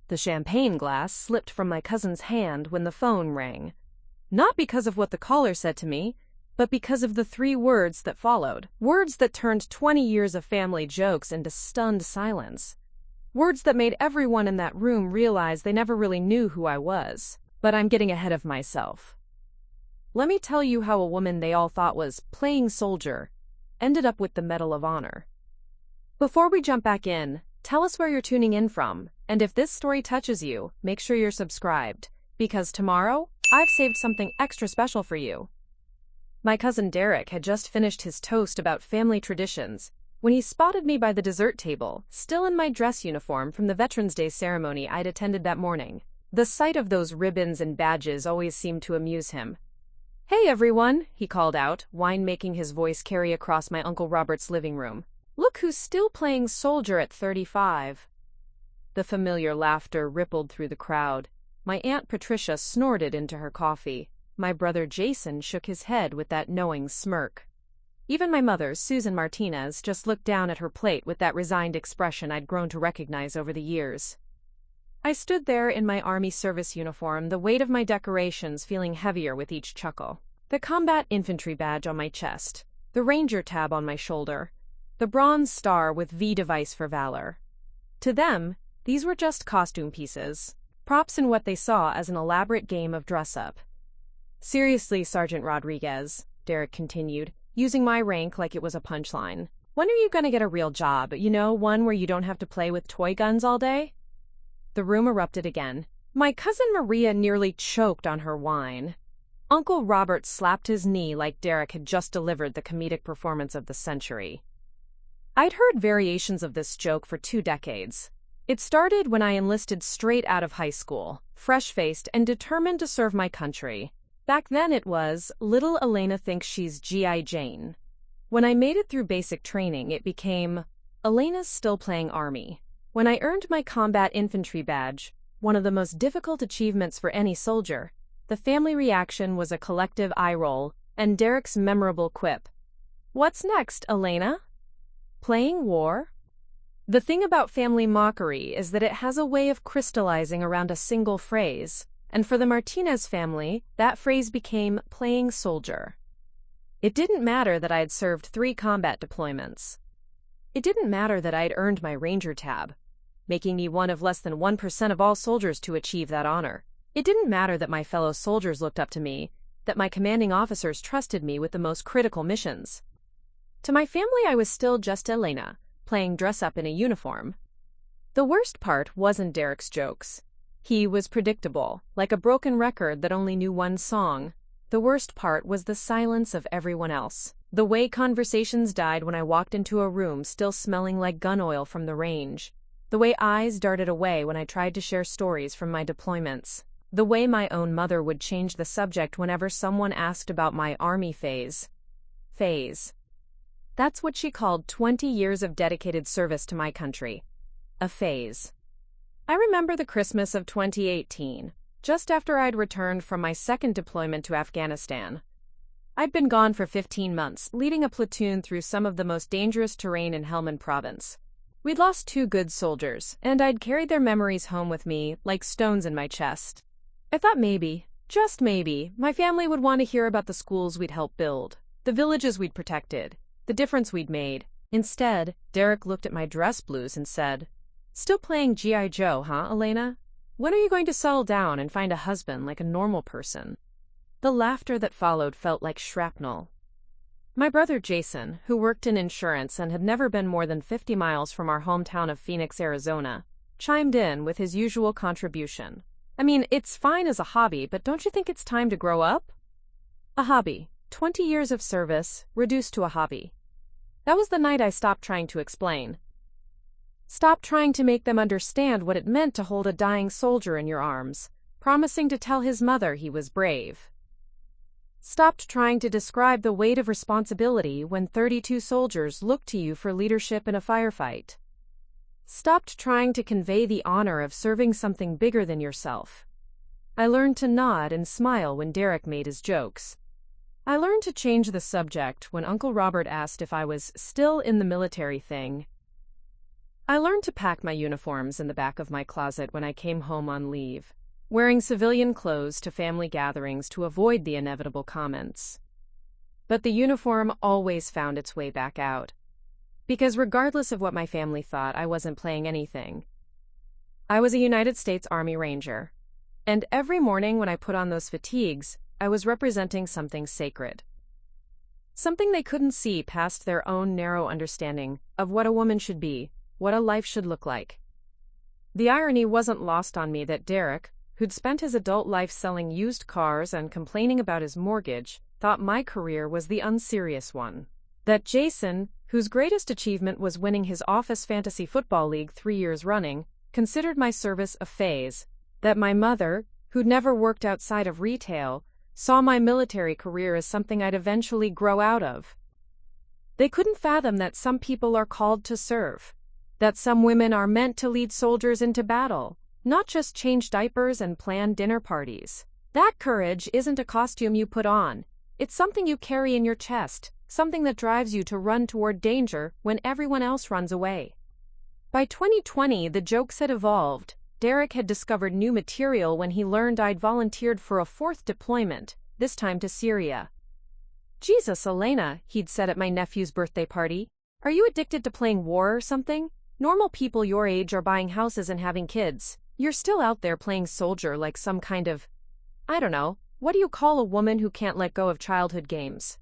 The champagne glass slipped from my cousin's hand when the phone rang. Not because of what the caller said to me, but because of the 3 words that followed. Words that turned 20 years of family jokes into stunned silence. Words that made everyone in that room realize they never really knew who I was. But I'm getting ahead of myself. Let me tell you how a woman they all thought was playing soldier ended up with the Medal of Honor. Before we jump back in, tell us where you're tuning in from, and if this story touches you, make sure you're subscribed, because tomorrow, I've saved something extra special for you. My cousin Derek had just finished his toast about family traditions when he spotted me by the dessert table, still in my dress uniform from the Veterans Day ceremony I'd attended that morning. The sight of those ribbons and badges always seemed to amuse him. "Hey everyone," he called out, wine making his voice carry across my Uncle Robert's living room. "Look who's still playing soldier at 35. The familiar laughter rippled through the crowd. My Aunt Patricia snorted into her coffee. My brother Jason shook his head with that knowing smirk. Even my mother, Susan Martinez, just looked down at her plate with that resigned expression I'd grown to recognize over the years. I stood there in my Army service uniform, the weight of my decorations feeling heavier with each chuckle. The combat infantry badge on my chest, the Ranger tab on my shoulder, the bronze star with V device for valor. To them, these were just costume pieces, props in what they saw as an elaborate game of dress-up. "Seriously, Sergeant Rodriguez," Derek continued, using my rank like it was a punchline. "When are you going to get a real job? You know, one where you don't have to play with toy guns all day?" The room erupted again. My cousin Maria nearly choked on her wine. Uncle Robert slapped his knee like Derek had just delivered the comedic performance of the century. I'd heard variations of this joke for 2 decades. It started when I enlisted straight out of high school, fresh-faced and determined to serve my country. Back then it was, "Little Elena thinks she's G.I. Jane." When I made it through basic training, it became, "Elena's still playing Army." When I earned my combat infantry badge, one of the most difficult achievements for any soldier, the family reaction was a collective eye roll and Derek's memorable quip. "What's next, Elena? Playing war?" The thing about family mockery is that it has a way of crystallizing around a single phrase. And for the Martinez family, that phrase became playing soldier. It didn't matter that I had served 3 combat deployments. It didn't matter that I had earned my Ranger tab, making me one of less than 1% of all soldiers to achieve that honor. It didn't matter that my fellow soldiers looked up to me, that my commanding officers trusted me with the most critical missions. To my family, I was still just Elena, playing dress-up in a uniform. The worst part wasn't Derek's jokes. He was predictable, like a broken record that only knew one song. The worst part was the silence of everyone else. The way conversations died when I walked into a room still smelling like gun oil from the range. The way eyes darted away when I tried to share stories from my deployments. The way my own mother would change the subject whenever someone asked about my Army phase. That's what she called 20 years of dedicated service to my country. A phase. I remember the Christmas of 2018, just after I'd returned from my second deployment to Afghanistan. I'd been gone for 15 months, leading a platoon through some of the most dangerous terrain in Helmand Province. We'd lost 2 good soldiers, and I'd carried their memories home with me like stones in my chest. I thought maybe, just maybe, my family would want to hear about the schools we'd helped build, the villages we'd protected, the difference we'd made. Instead, Derek looked at my dress blues and said, "Still playing G.I. Joe, huh, Elena? When are you going to settle down and find a husband like a normal person?" The laughter that followed felt like shrapnel. My brother Jason, who worked in insurance and had never been more than 50 miles from our hometown of Phoenix, Arizona, chimed in with his usual contribution. "I mean, it's fine as a hobby, but don't you think it's time to grow up?" A hobby. 20 years of service, reduced to a hobby. That was the night I stopped trying to explain. Stop trying to make them understand what it meant to hold a dying soldier in your arms, promising to tell his mother he was brave. Stopped trying to describe the weight of responsibility when 32 soldiers looked to you for leadership in a firefight. Stopped trying to convey the honor of serving something bigger than yourself. I learned to nod and smile when Derek made his jokes. I learned to change the subject when Uncle Robert asked if I was still in the military thing. I learned to pack my uniforms in the back of my closet when I came home on leave, wearing civilian clothes to family gatherings to avoid the inevitable comments. But the uniform always found its way back out. Because regardless of what my family thought, I wasn't playing anything. I was a United States Army Ranger, and every morning when I put on those fatigues, I was representing something sacred. Something they couldn't see past their own narrow understanding of what a woman should be, what a life should look like. The irony wasn't lost on me that Derek, who'd spent his adult life selling used cars and complaining about his mortgage, thought my career was the unserious one. That Jason, whose greatest achievement was winning his office fantasy football league 3 years running, considered my service a phase. That my mother, who'd never worked outside of retail, saw my military career as something I'd eventually grow out of. They couldn't fathom that some people are called to serve. That some women are meant to lead soldiers into battle, not just change diapers and plan dinner parties. That courage isn't a costume you put on. It's something you carry in your chest, something that drives you to run toward danger when everyone else runs away. By 2020, the jokes had evolved. Derek had discovered new material when he learned I'd volunteered for a 4th deployment, this time to Syria. "Jesus, Elena," he'd said at my nephew's birthday party, "are you addicted to playing war or something? Normal people your age are buying houses and having kids. You're still out there playing soldier like some kind of, I don't know, what do you call a woman who can't let go of childhood games?"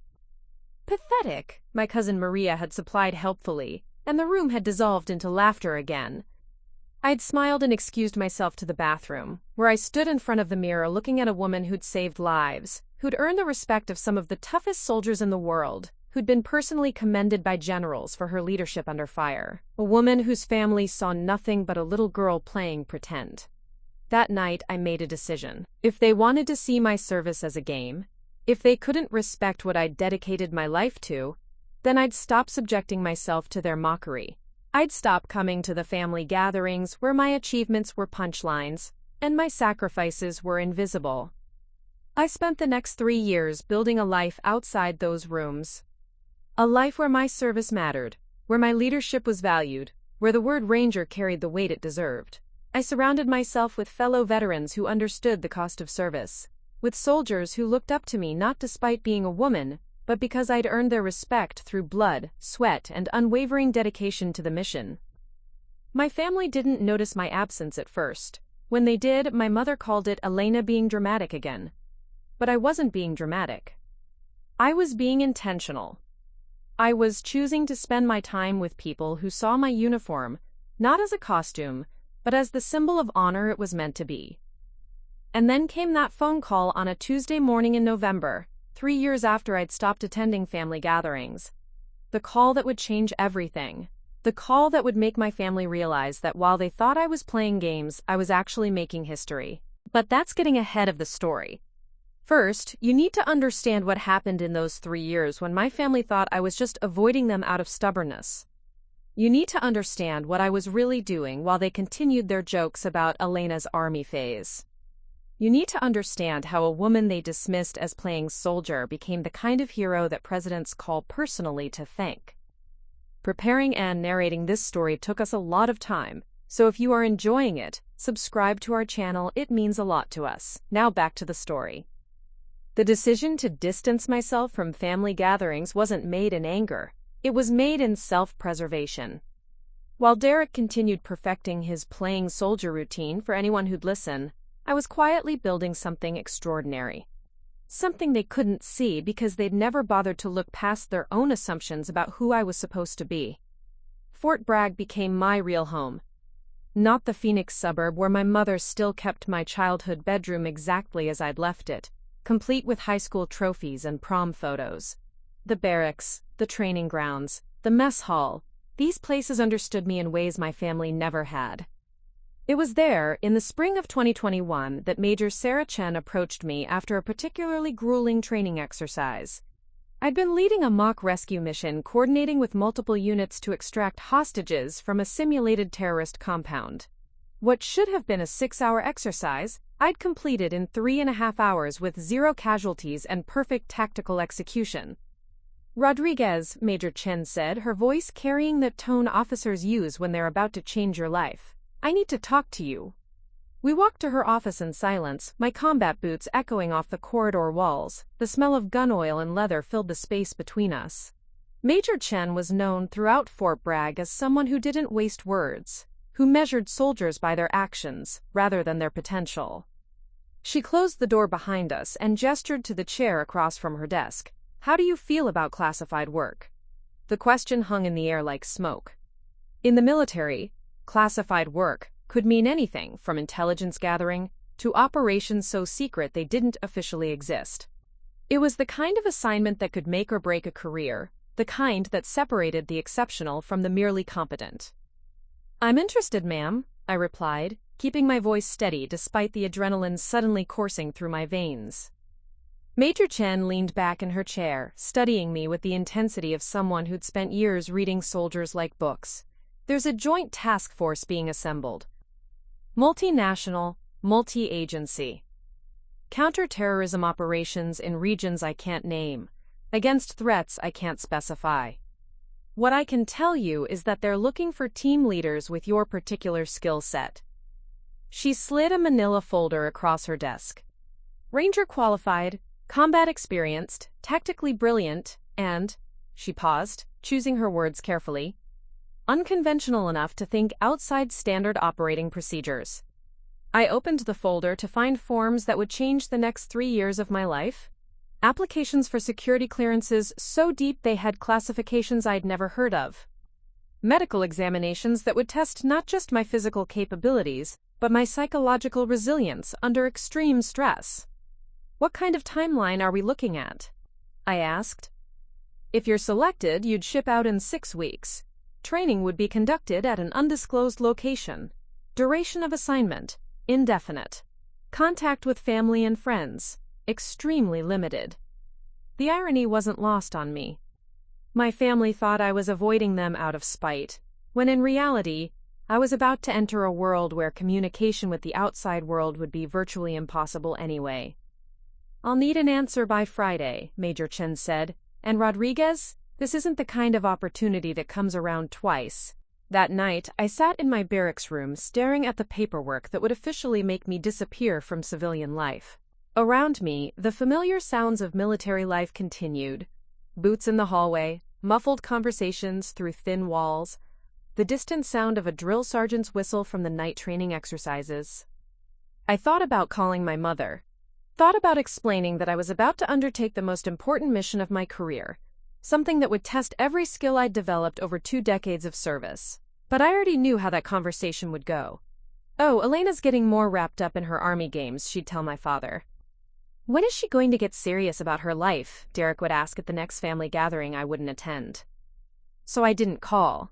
"Pathetic," my cousin Maria had supplied helpfully, and the room had dissolved into laughter again. I'd smiled and excused myself to the bathroom, where I stood in front of the mirror looking at a woman who'd saved lives, who'd earned the respect of some of the toughest soldiers in the world, who'd been personally commended by generals for her leadership under fire. A woman whose family saw nothing but a little girl playing pretend. That night, I made a decision. If they wanted to see my service as a game, if they couldn't respect what I'd dedicated my life to, then I'd stop subjecting myself to their mockery. I'd stop coming to the family gatherings where my achievements were punchlines and my sacrifices were invisible. I spent the next 3 years building a life outside those rooms. A life where my service mattered, where my leadership was valued, where the word Ranger carried the weight it deserved. I surrounded myself with fellow veterans who understood the cost of service, with soldiers who looked up to me not despite being a woman, but because I'd earned their respect through blood, sweat, and unwavering dedication to the mission. My family didn't notice my absence at first. When they did, my mother called it Elena being dramatic again. But I wasn't being dramatic. I was being intentional. I was choosing to spend my time with people who saw my uniform, not as a costume, but as the symbol of honor it was meant to be. And then came that phone call on a Tuesday morning in November, 3 years after I'd stopped attending family gatherings. The call that would change everything. The call that would make my family realize that while they thought I was playing games, I was actually making history. But that's getting ahead of the story. First, you need to understand what happened in those 3 years when my family thought I was just avoiding them out of stubbornness. You need to understand what I was really doing while they continued their jokes about Elena's army phase. You need to understand how a woman they dismissed as playing soldier became the kind of hero that presidents call personally to thank. Preparing and narrating this story took us a lot of time, so if you are enjoying it, subscribe to our channel, it means a lot to us. Now back to the story. The decision to distance myself from family gatherings wasn't made in anger. It was made in self-preservation. While Derek continued perfecting his playing soldier routine for anyone who'd listen, I was quietly building something extraordinary. Something they couldn't see because they'd never bothered to look past their own assumptions about who I was supposed to be. Fort Bragg became my real home. Not the Phoenix suburb where my mother still kept my childhood bedroom exactly as I'd left it, complete with high school trophies and prom photos. The barracks, the training grounds, the mess hall, these places understood me in ways my family never had. It was there, in the spring of 2021, that Major Sarah Chen approached me after a particularly grueling training exercise. I'd been leading a mock rescue mission coordinating with multiple units to extract hostages from a simulated terrorist compound. What should have been a 6-hour exercise, I'd completed in 3.5 hours with 0 casualties and perfect tactical execution. Rodriguez, Major Chen said, her voice carrying the tone officers use when they're about to change your life. I need to talk to you. We walked to her office in silence, my combat boots echoing off the corridor walls. The smell of gun oil and leather filled the space between us. Major Chen was known throughout Fort Bragg as someone who didn't waste words, who measured soldiers by their actions rather than their potential. She closed the door behind us and gestured to the chair across from her desk. How do you feel about classified work? The question hung in the air like smoke. In the military, classified work could mean anything from intelligence gathering to operations so secret they didn't officially exist. It was the kind of assignment that could make or break a career, the kind that separated the exceptional from the merely competent. I'm interested, ma'am, I replied, keeping my voice steady despite the adrenaline suddenly coursing through my veins. Major Chen leaned back in her chair, studying me with the intensity of someone who'd spent years reading soldiers like books. There's a joint task force being assembled. Multinational, multi-agency. Counter-terrorism operations in regions I can't name, against threats I can't specify. What I can tell you is that they're looking for team leaders with your particular skill set. She slid a manila folder across her desk. Ranger qualified, combat experienced, tactically brilliant, and, she paused, choosing her words carefully, unconventional enough to think outside standard operating procedures. I opened the folder to find forms that would change the next 3 years of my life. Applications for security clearances so deep they had classifications I'd never heard of. Medical examinations that would test not just my physical capabilities, but my psychological resilience under extreme stress. What kind of timeline are we looking at? I asked. If you're selected, you'd ship out in 6 weeks. Training would be conducted at an undisclosed location. Duration of assignment, indefinite. Contact with family and friends, extremely limited. The irony wasn't lost on me. My family thought I was avoiding them out of spite, when in reality, I was about to enter a world where communication with the outside world would be virtually impossible anyway. I'll need an answer by Friday, Major Chen said, and Rodriguez, this isn't the kind of opportunity that comes around twice. That night, I sat in my barracks room staring at the paperwork that would officially make me disappear from civilian life. Around me, the familiar sounds of military life continued. Boots in the hallway, muffled conversations through thin walls, the distant sound of a drill sergeant's whistle from the night training exercises. I thought about calling my mother. Thought about explaining that I was about to undertake the most important mission of my career, something that would test every skill I'd developed over 2 decades of service. But I already knew how that conversation would go. Oh, Elena's getting more wrapped up in her army games, she'd tell my father. When is she going to get serious about her life? Derek would ask at the next family gathering I wouldn't attend. So I didn't call.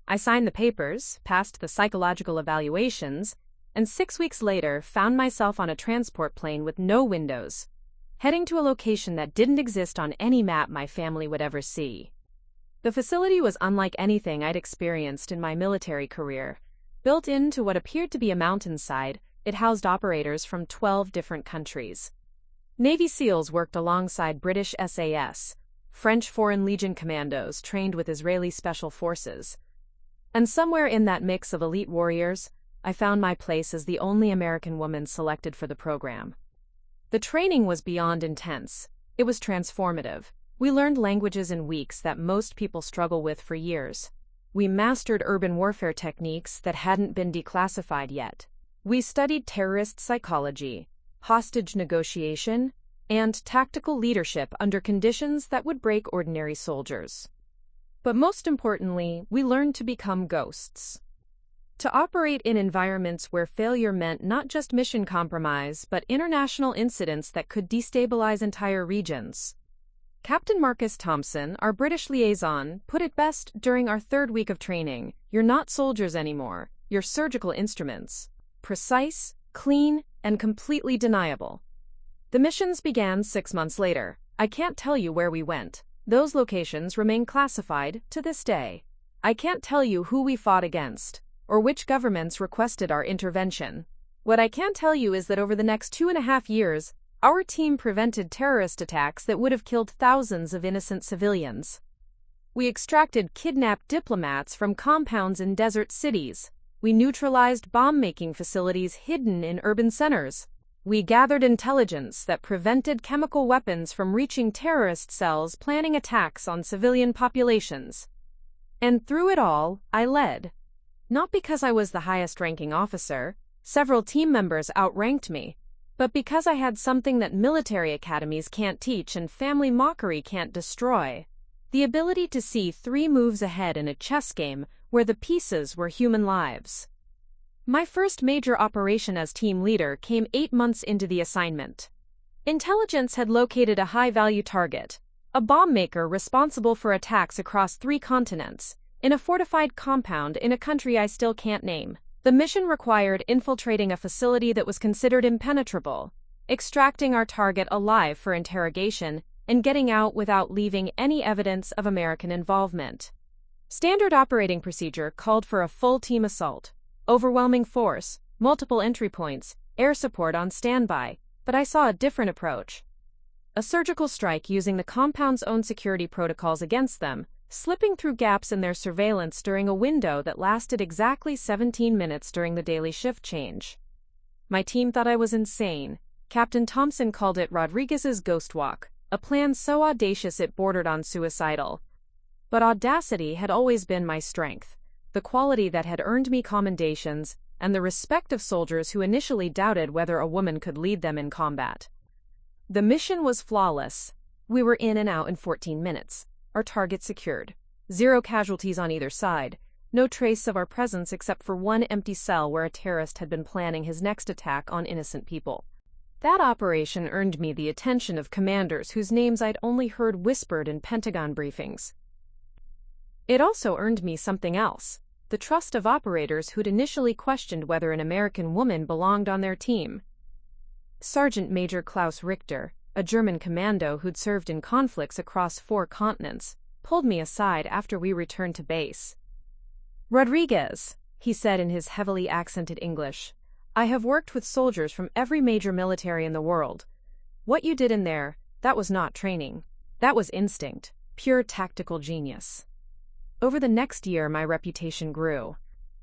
I signed the papers, passed the psychological evaluations, and 6 weeks later found myself on a transport plane with no windows, heading to a location that didn't exist on any map my family would ever see. The facility was unlike anything I'd experienced in my military career. Built into what appeared to be a mountainside, it housed operators from 12 different countries. Navy SEALs worked alongside British SAS, French Foreign Legion commandos trained with Israeli Special Forces. And somewhere in that mix of elite warriors, I found my place as the only American woman selected for the program. The training was beyond intense. It was transformative. We learned languages in weeks that most people struggle with for years. We mastered urban warfare techniques that hadn't been declassified yet. We studied terrorist psychology, hostage negotiation, and tactical leadership under conditions that would break ordinary soldiers. But most importantly, we learned to become ghosts. To operate in environments where failure meant not just mission compromise, but international incidents that could destabilize entire regions. Captain Marcus Thompson, our British liaison, put it best during our 3rd week of training. You're not soldiers anymore, you're surgical instruments. Precise, clean, and completely deniable. The missions began 6 months later. I can't tell you where we went. Those locations remain classified to this day. I can't tell you who we fought against, or which governments requested our intervention. What I can tell you is that over the next 2.5 years, Our team prevented terrorist attacks that would have killed thousands of innocent civilians. We extracted kidnapped diplomats from compounds in desert cities. We neutralized bomb-making facilities hidden in urban centers. We gathered intelligence that prevented chemical weapons from reaching terrorist cells planning attacks on civilian populations. And through it all, I led. Not because I was the highest-ranking officer, several team members outranked me, but because I had something that military academies can't teach and family mockery can't destroy: the ability to see 3 moves ahead in a chess game where the pieces were human lives. My first major operation as team leader came 8 months into the assignment. Intelligence had located a high-value target, a bomb maker responsible for attacks across 3 continents, in a fortified compound in a country I still can't name. The mission required infiltrating a facility that was considered impenetrable, extracting our target alive for interrogation, and getting out without leaving any evidence of American involvement. Standard operating procedure called for a full team assault, overwhelming force, multiple entry points, air support on standby, but I saw a different approach. A surgical strike using the compound's own security protocols against them, slipping through gaps in their surveillance during a window that lasted exactly 17 minutes during the daily shift change. My team thought I was insane. Captain Thompson called it Rodriguez's ghost walk, a plan so audacious it bordered on suicidal. But audacity had always been my strength, the quality that had earned me commendations and the respect of soldiers who initially doubted whether a woman could lead them in combat. The mission was flawless. We were in and out in 14 minutes. Our target secured. 0 casualties on either side. No trace of our presence except for 1 empty cell where a terrorist had been planning his next attack on innocent people. That operation earned me the attention of commanders whose names I'd only heard whispered in Pentagon briefings. It also earned me something else: the trust of operators who'd initially questioned whether an American woman belonged on their team. Sergeant Major Klaus Richter, a German commando who'd served in conflicts across 4 continents, pulled me aside after we returned to base. "Rodriguez," he said in his heavily accented English, "I have worked with soldiers from every major military in the world. What you did in there, that was not training. That was instinct, pure tactical genius." Over the next year, my reputation grew.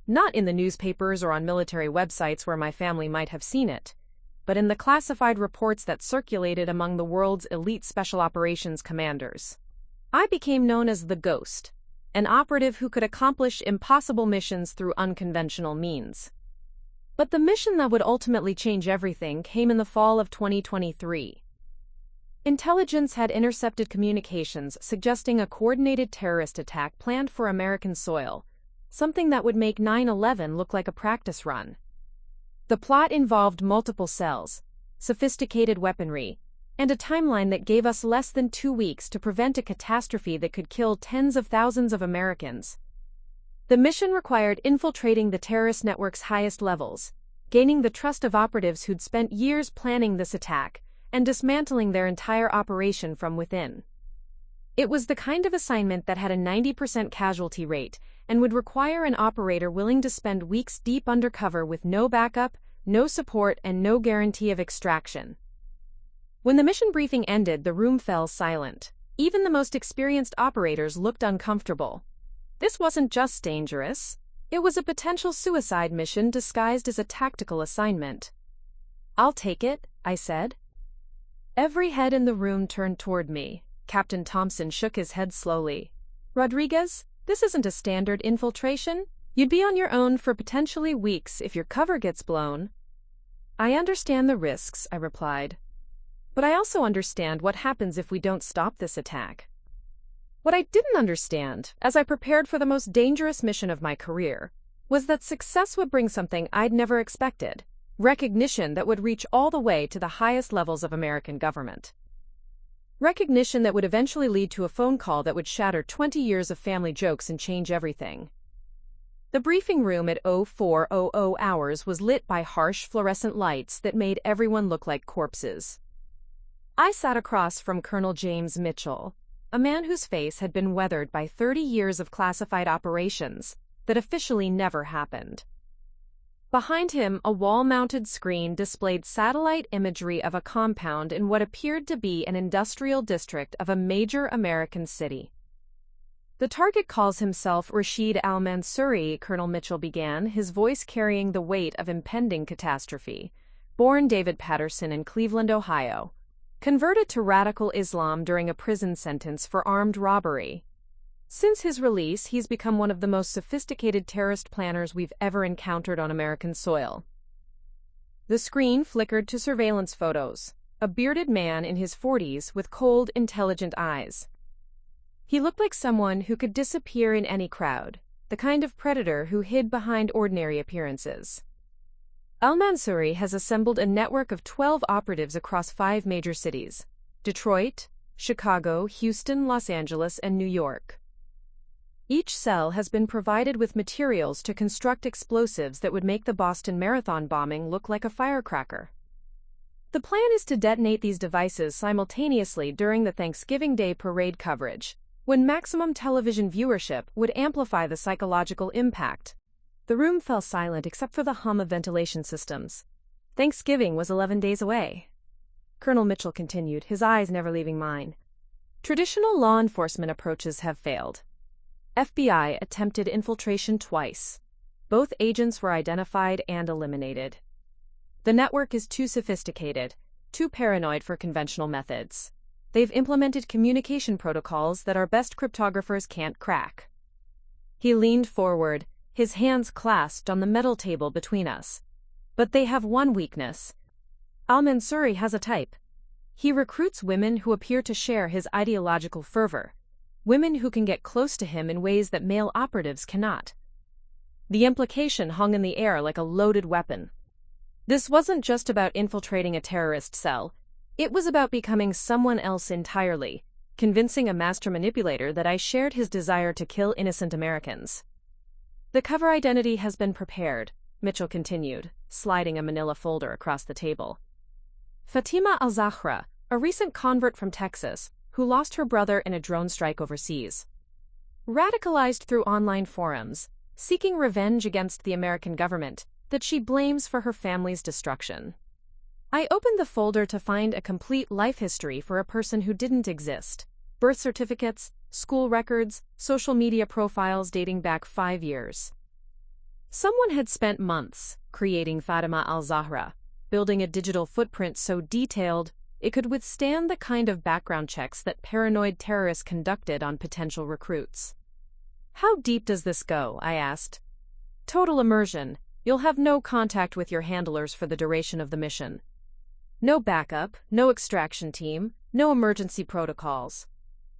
Not in the newspapers or on military websites where my family might have seen it, but in the classified reports that circulated among the world's elite special operations commanders. I became known as the Ghost, an operative who could accomplish impossible missions through unconventional means. But the mission that would ultimately change everything came in the fall of 2023. Intelligence had intercepted communications suggesting a coordinated terrorist attack planned for American soil, something that would make 9/11 look like a practice run. The plot involved multiple cells, sophisticated weaponry, and a timeline that gave us less than 2 weeks to prevent a catastrophe that could kill tens of thousands of Americans. The mission required infiltrating the terrorist network's highest levels, gaining the trust of operatives who'd spent years planning this attack, and dismantling their entire operation from within. It was the kind of assignment that had a 90% casualty rate and would require an operator willing to spend weeks deep undercover with no backup, no support, and no guarantee of extraction. When the mission briefing ended, the room fell silent. Even the most experienced operators looked uncomfortable. This wasn't just dangerous. It was a potential suicide mission disguised as a tactical assignment. "I'll take it," I said. Every head in the room turned toward me. Captain Thompson shook his head slowly. "Rodriguez, this isn't a standard infiltration. You'd be on your own for potentially weeks if your cover gets blown." "I understand the risks," I replied. "But I also understand what happens if we don't stop this attack." What I didn't understand, as I prepared for the most dangerous mission of my career, was that success would bring something I'd never expected: recognition that would reach all the way to the highest levels of American government. Recognition that would eventually lead to a phone call that would shatter 20 years of family jokes and change everything. The briefing room at 0400 hours was lit by harsh fluorescent lights that made everyone look like corpses. I sat across from Colonel James Mitchell, a man whose face had been weathered by 30 years of classified operations that officially never happened. Behind him, a wall-mounted screen displayed satellite imagery of a compound in what appeared to be an industrial district of a major American city. The target calls himself Rashid al-Mansouri, Colonel Mitchell began, his voice carrying the weight of impending catastrophe. Born David Patterson in Cleveland, Ohio. Converted to radical Islam during a prison sentence for armed robbery. Since his release, he's become one of the most sophisticated terrorist planners we've ever encountered on American soil. The screen flickered to surveillance photos. A bearded man in his 40s with cold, intelligent eyes. He looked like someone who could disappear in any crowd, the kind of predator who hid behind ordinary appearances. Al-Mansouri has assembled a network of 12 operatives across 5 major cities: Detroit, Chicago, Houston, Los Angeles, and New York. Each cell has been provided with materials to construct explosives that would make the Boston Marathon bombing look like a firecracker. The plan is to detonate these devices simultaneously during the Thanksgiving Day parade coverage, when maximum television viewership would amplify the psychological impact. The room fell silent except for the hum of ventilation systems. Thanksgiving was 11 days away. Colonel Mitchell continued, his eyes never leaving mine. Traditional law enforcement approaches have failed. FBI attempted infiltration twice. Both agents were identified and eliminated. The network is too sophisticated, too paranoid for conventional methods. They've implemented communication protocols that our best cryptographers can't crack. He leaned forward, his hands clasped on the metal table between us. But they have one weakness. Al-Mansouri has a type. He recruits women who appear to share his ideological fervor. Women who can get close to him in ways that male operatives cannot. The implication hung in the air like a loaded weapon. This wasn't just about infiltrating a terrorist cell. It was about becoming someone else entirely, convincing a master manipulator that I shared his desire to kill innocent Americans. The cover identity has been prepared, Mitchell continued, sliding a manila folder across the table. Fatima al-Zahra, a recent convert from Texas, who lost her brother in a drone strike overseas. Radicalized through online forums, seeking revenge against the American government that she blames for her family's destruction. I opened the folder to find a complete life history for a person who didn't exist. Birth certificates, school records, social media profiles dating back 5 years. Someone had spent months creating Fatima al-Zahra, building a digital footprint so detailed it could withstand the kind of background checks that paranoid terrorists conducted on potential recruits. How deep does this go? I asked. Total immersion. You'll have no contact with your handlers for the duration of the mission. No backup, no extraction team, no emergency protocols.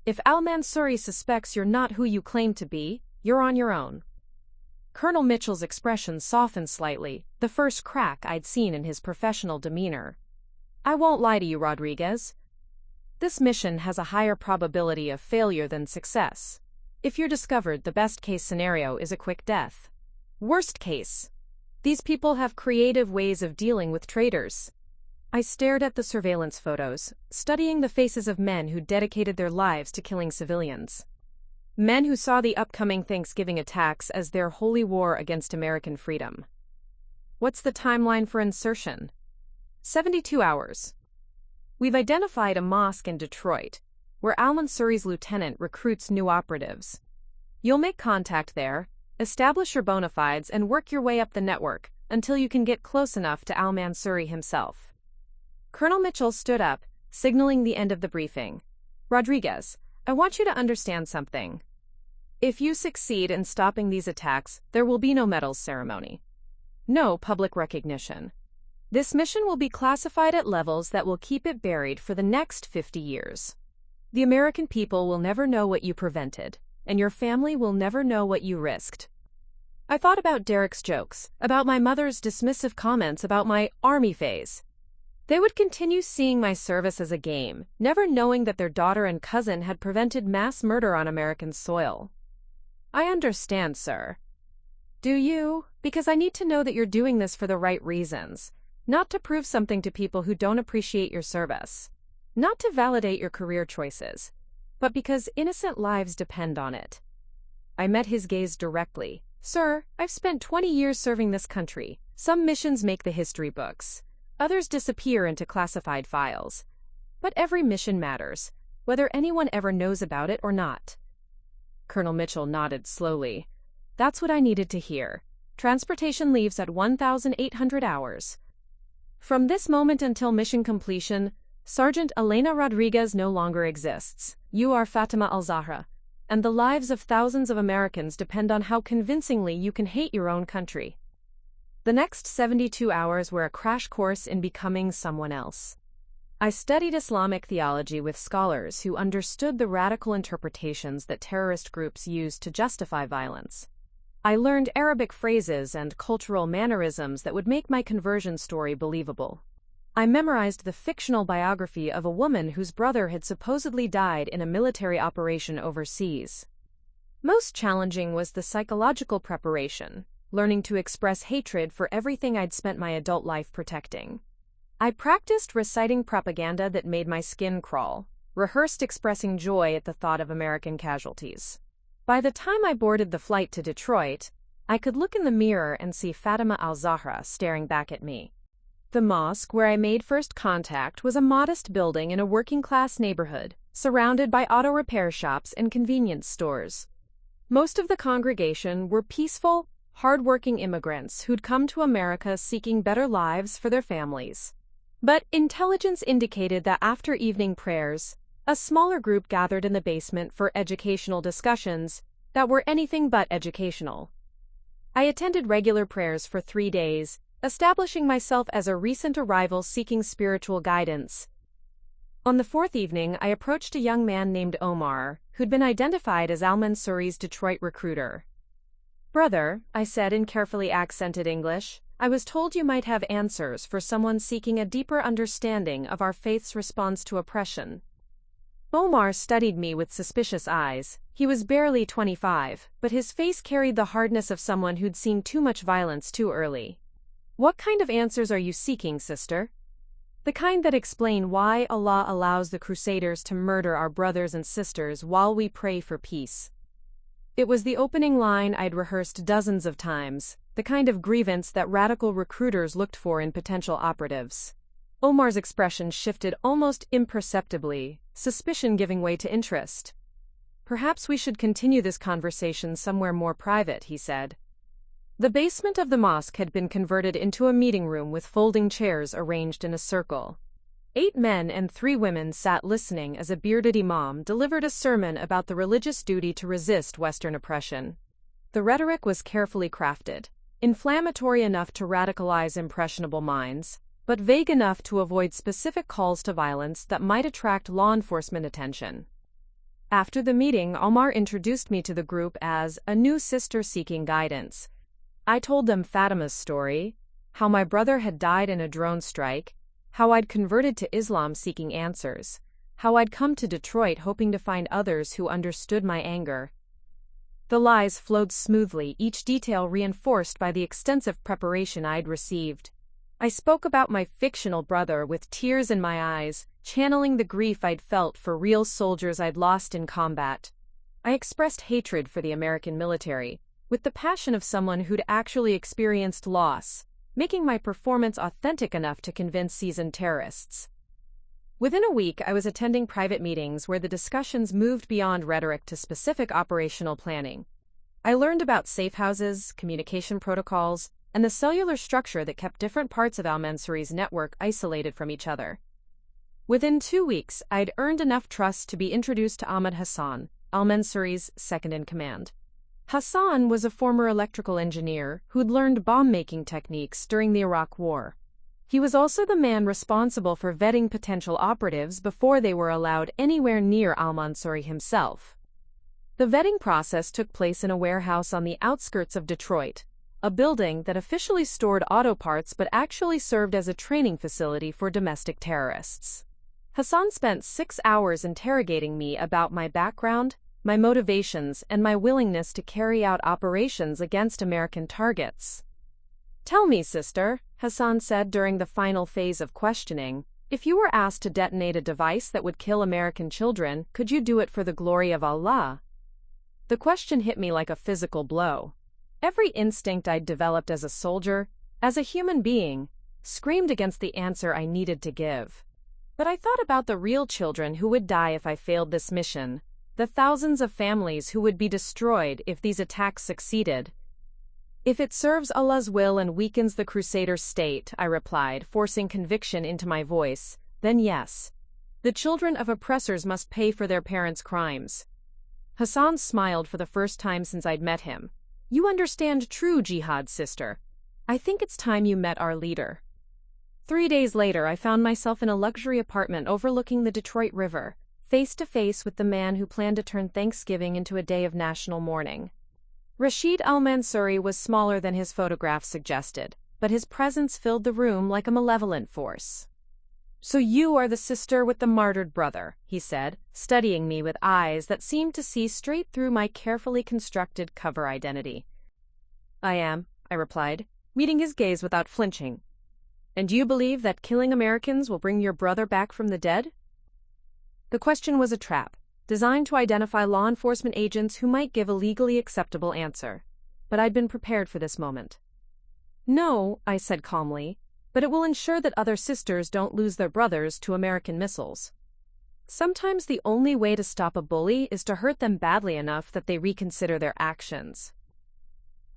If al-Mansouri suspects you're not who you claim to be, you're on your own. Colonel Mitchell's expression softened slightly, the first crack I'd seen in his professional demeanor. I won't lie to you, Rodriguez. This mission has a higher probability of failure than success. If you're discovered, the best-case scenario is a quick death. Worst case, these people have creative ways of dealing with traitors. I stared at the surveillance photos, studying the faces of men who dedicated their lives to killing civilians. Men who saw the upcoming Thanksgiving attacks as their holy war against American freedom. What's the timeline for insertion? 72 hours. We've identified a mosque in Detroit, where al-Mansouri's lieutenant recruits new operatives. You'll make contact there, establish your bona fides, and work your way up the network until you can get close enough to al-Mansouri himself. Colonel Mitchell stood up, signaling the end of the briefing. Rodriguez, I want you to understand something. If you succeed in stopping these attacks, there will be no medals ceremony. No public recognition. This mission will be classified at levels that will keep it buried for the next 50 years. The American people will never know what you prevented, and your family will never know what you risked. I thought about Derek's jokes, about my mother's dismissive comments about my army phase. They would continue seeing my service as a game, never knowing that their daughter and cousin had prevented mass murder on American soil. I understand, sir. Do you? Because I need to know that you're doing this for the right reasons. Not to prove something to people who don't appreciate your service. Not to validate your career choices, but because innocent lives depend on it. I met his gaze directly. Sir, I've spent 20 years serving this country, Some missions make the history books. Others disappear into classified files. But every mission matters, whether anyone ever knows about it or not. Colonel Mitchell nodded slowly. That's what I needed to hear. Transportation leaves at 1,800 hours. From this moment until mission completion, Sergeant Elena Rodriguez no longer exists. You are Fatima al-Zahra, and the lives of thousands of Americans depend on how convincingly you can hate your own country. The next 72 hours were a crash course in becoming someone else. I studied Islamic theology with scholars who understood the radical interpretations that terrorist groups use to justify violence. I learned Arabic phrases and cultural mannerisms that would make my conversion story believable. I memorized the fictional biography of a woman whose brother had supposedly died in a military operation overseas. Most challenging was the psychological preparation, learning to express hatred for everything I'd spent my adult life protecting. I practiced reciting propaganda that made my skin crawl, rehearsed expressing joy at the thought of American casualties. By the time I boarded the flight to Detroit, I could look in the mirror and see Fatima al-Zahra staring back at me. The mosque where I made first contact was a modest building in a working-class neighborhood, surrounded by auto repair shops and convenience stores. Most of the congregation were peaceful, hard-working immigrants who'd come to America seeking better lives for their families. But intelligence indicated that after evening prayers, a smaller group gathered in the basement for educational discussions that were anything but educational. I attended regular prayers for 3 days, establishing myself as a recent arrival seeking spiritual guidance. On the 4th evening, I approached a young man named Omar, who'd been identified as al-Mansouri's Detroit recruiter. "Brother," I said in carefully accented English, "I was told you might have answers for someone seeking a deeper understanding of our faith's response to oppression." Omar studied me with suspicious eyes. He was barely 25, but his face carried the hardness of someone who'd seen too much violence too early. "What kind of answers are you seeking, sister?" "The kind that explain why Allah allows the Crusaders to murder our brothers and sisters while we pray for peace." It was the opening line I'd rehearsed dozens of times, the kind of grievance that radical recruiters looked for in potential operatives. Omar's expression shifted almost imperceptibly, suspicion giving way to interest. "Perhaps we should continue this conversation somewhere more private," he said. The basement of the mosque had been converted into a meeting room with folding chairs arranged in a circle. 8 men and 3 women sat listening as a bearded imam delivered a sermon about the religious duty to resist Western oppression. The rhetoric was carefully crafted, inflammatory enough to radicalize impressionable minds, but vague enough to avoid specific calls to violence that might attract law enforcement attention. After the meeting, Omar introduced me to the group as a new sister seeking guidance. I told them Fatima's story, how my brother had died in a drone strike, how I'd converted to Islam seeking answers, how I'd come to Detroit hoping to find others who understood my anger. The lies flowed smoothly, each detail reinforced by the extensive preparation I'd received. I spoke about my fictional brother with tears in my eyes, channeling the grief I'd felt for real soldiers I'd lost in combat. I expressed hatred for the American military, with the passion of someone who'd actually experienced loss, making my performance authentic enough to convince seasoned terrorists. Within a week, I was attending private meetings where the discussions moved beyond rhetoric to specific operational planning. I learned about safe houses, communication protocols, and the cellular structure that kept different parts of al-Mansouri's network isolated from each other. Within 2 weeks, I'd earned enough trust to be introduced to Ahmad Hassan, al-Mansouri's second-in-command. Hassan was a former electrical engineer who'd learned bomb-making techniques during the Iraq War. He was also the man responsible for vetting potential operatives before they were allowed anywhere near al-Mansouri himself. The vetting process took place in a warehouse on the outskirts of Detroit, a building that officially stored auto parts but actually served as a training facility for domestic terrorists. Hassan spent 6 hours interrogating me about my background, my motivations, and my willingness to carry out operations against American targets. "Tell me, sister," Hassan said during the final phase of questioning, "if you were asked to detonate a device that would kill American children, could you do it for the glory of Allah?" The question hit me like a physical blow. Every instinct I'd developed as a soldier, as a human being, screamed against the answer I needed to give. But I thought about the real children who would die if I failed this mission, the thousands of families who would be destroyed if these attacks succeeded. If it serves Allah's will and weakens the Crusader state, I replied, forcing conviction into my voice, then yes. The children of oppressors must pay for their parents' crimes. Hassan smiled for the first time since I'd met him. You understand true jihad, sister. I think it's time you met our leader. 3 days later, I found myself in a luxury apartment overlooking the Detroit River, face to face with the man who planned to turn Thanksgiving into a day of national mourning. Rashid al-Mansouri was smaller than his photograph suggested, but his presence filled the room like a malevolent force. So you are the sister with the martyred brother, he said, studying me with eyes that seemed to see straight through my carefully constructed cover identity. I am, I replied, meeting his gaze without flinching. And do you believe that killing Americans will bring your brother back from the dead? The question was a trap, designed to identify law enforcement agents who might give a legally acceptable answer. But I'd been prepared for this moment. No, I said calmly, but it will ensure that other sisters don't lose their brothers to American missiles. Sometimes the only way to stop a bully is to hurt them badly enough that they reconsider their actions.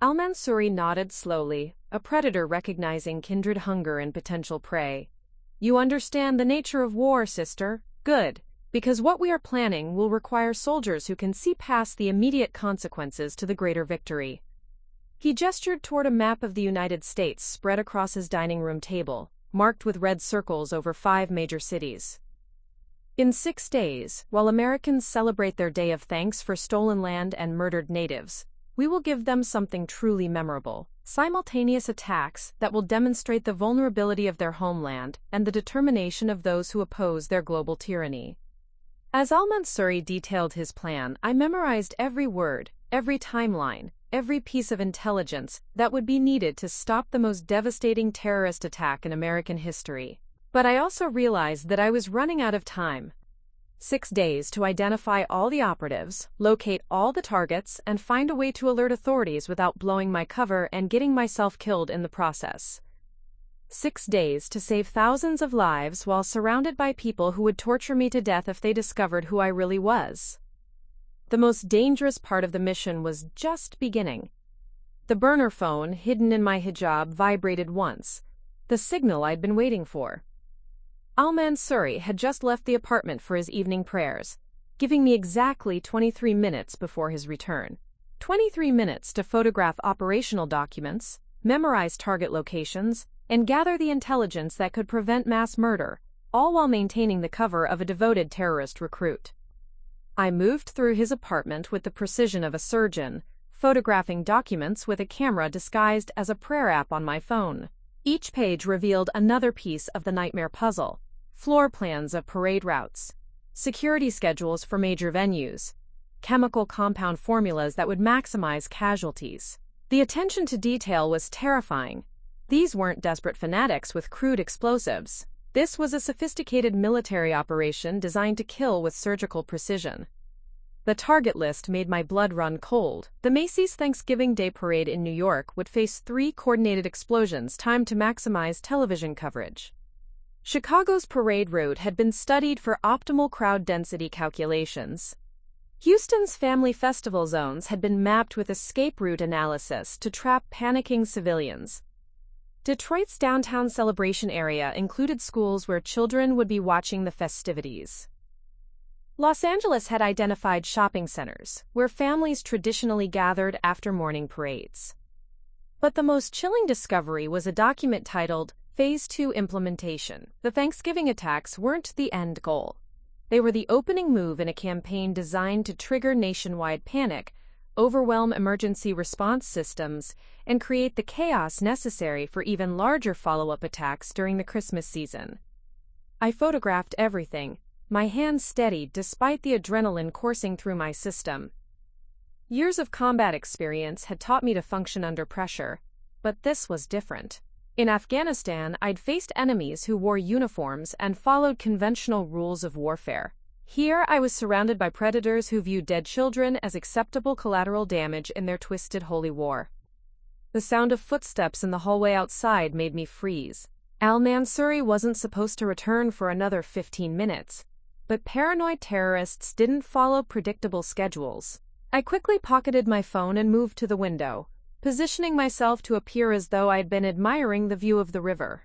Al-Mansouri nodded slowly, a predator recognizing kindred hunger in potential prey. You understand the nature of war, sister. Good, because what we are planning will require soldiers who can see past the immediate consequences to the greater victory. He gestured toward a map of the United States spread across his dining room table, marked with red circles over 5 major cities. In 6 days, while Americans celebrate their day of thanks for stolen land and murdered natives, we will give them something truly memorable, simultaneous attacks that will demonstrate the vulnerability of their homeland and the determination of those who oppose their global tyranny. As al-Mansouri detailed his plan, I memorized every word, every timeline, every piece of intelligence that would be needed to stop the most devastating terrorist attack in American history. But I also realized that I was running out of time. 6 days to identify all the operatives, locate all the targets, and find a way to alert authorities without blowing my cover and getting myself killed in the process. 6 days to save thousands of lives while surrounded by people who would torture me to death if they discovered who I really was. The most dangerous part of the mission was just beginning. The burner phone, hidden in my hijab, vibrated once, the signal I'd been waiting for. Al-Mansouri had just left the apartment for his evening prayers, giving me exactly 23 minutes before his return. 23 minutes to photograph operational documents, memorize target locations, and gather the intelligence that could prevent mass murder, all while maintaining the cover of a devoted terrorist recruit. I moved through his apartment with the precision of a surgeon, photographing documents with a camera disguised as a prayer app on my phone. Each page revealed another piece of the nightmare puzzle: floor plans of parade routes, security schedules for major venues, chemical compound formulas that would maximize casualties. The attention to detail was terrifying. These weren't desperate fanatics with crude explosives. This was a sophisticated military operation designed to kill with surgical precision. The target list made my blood run cold. The Macy's Thanksgiving Day Parade in New York would face 3 coordinated explosions timed to maximize television coverage. Chicago's parade route had been studied for optimal crowd density calculations. Houston's family festival zones had been mapped with escape route analysis to trap panicking civilians. Detroit's downtown celebration area included schools where children would be watching the festivities. Los Angeles had identified shopping centers, where families traditionally gathered after morning parades. But the most chilling discovery was a document titled Phase 2 Implementation. The Thanksgiving attacks weren't the end goal. They were the opening move in a campaign designed to trigger nationwide panic, overwhelm emergency response systems, and create the chaos necessary for even larger follow-up attacks during the Christmas season. I photographed everything, my hands steady despite the adrenaline coursing through my system. Years of combat experience had taught me to function under pressure, but this was different. In Afghanistan, I'd faced enemies who wore uniforms and followed conventional rules of warfare. Here, I was surrounded by predators who viewed dead children as acceptable collateral damage in their twisted holy war. The sound of footsteps in the hallway outside made me freeze. Al-Mansuri wasn't supposed to return for another 15 minutes, but paranoid terrorists didn't follow predictable schedules. I quickly pocketed my phone and moved to the window, positioning myself to appear as though I'd been admiring the view of the river.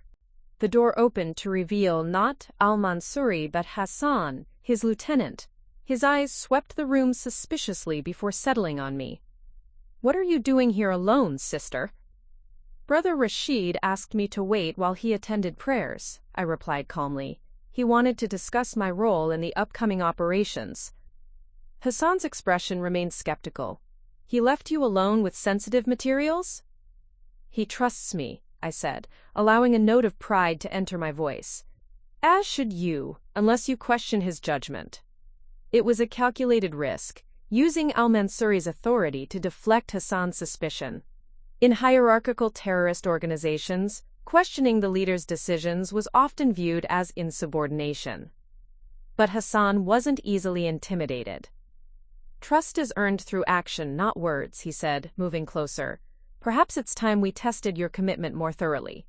The door opened to reveal not Al-Mansuri but Hassan, his lieutenant. His eyes swept the room suspiciously before settling on me. "What are you doing here alone, sister?" "Brother Rashid asked me to wait while he attended prayers," I replied calmly. "He wanted to discuss my role in the upcoming operations." Hassan's expression remained skeptical. "He left you alone with sensitive materials?" "He trusts me," I said, allowing a note of pride to enter my voice. "As should you, unless you question his judgment." It was a calculated risk, using al-Mansuri's authority to deflect Hassan's suspicion. In hierarchical terrorist organizations, questioning the leader's decisions was often viewed as insubordination. But Hassan wasn't easily intimidated. "Trust is earned through action, not words," he said, moving closer. "Perhaps it's time we tested your commitment more thoroughly."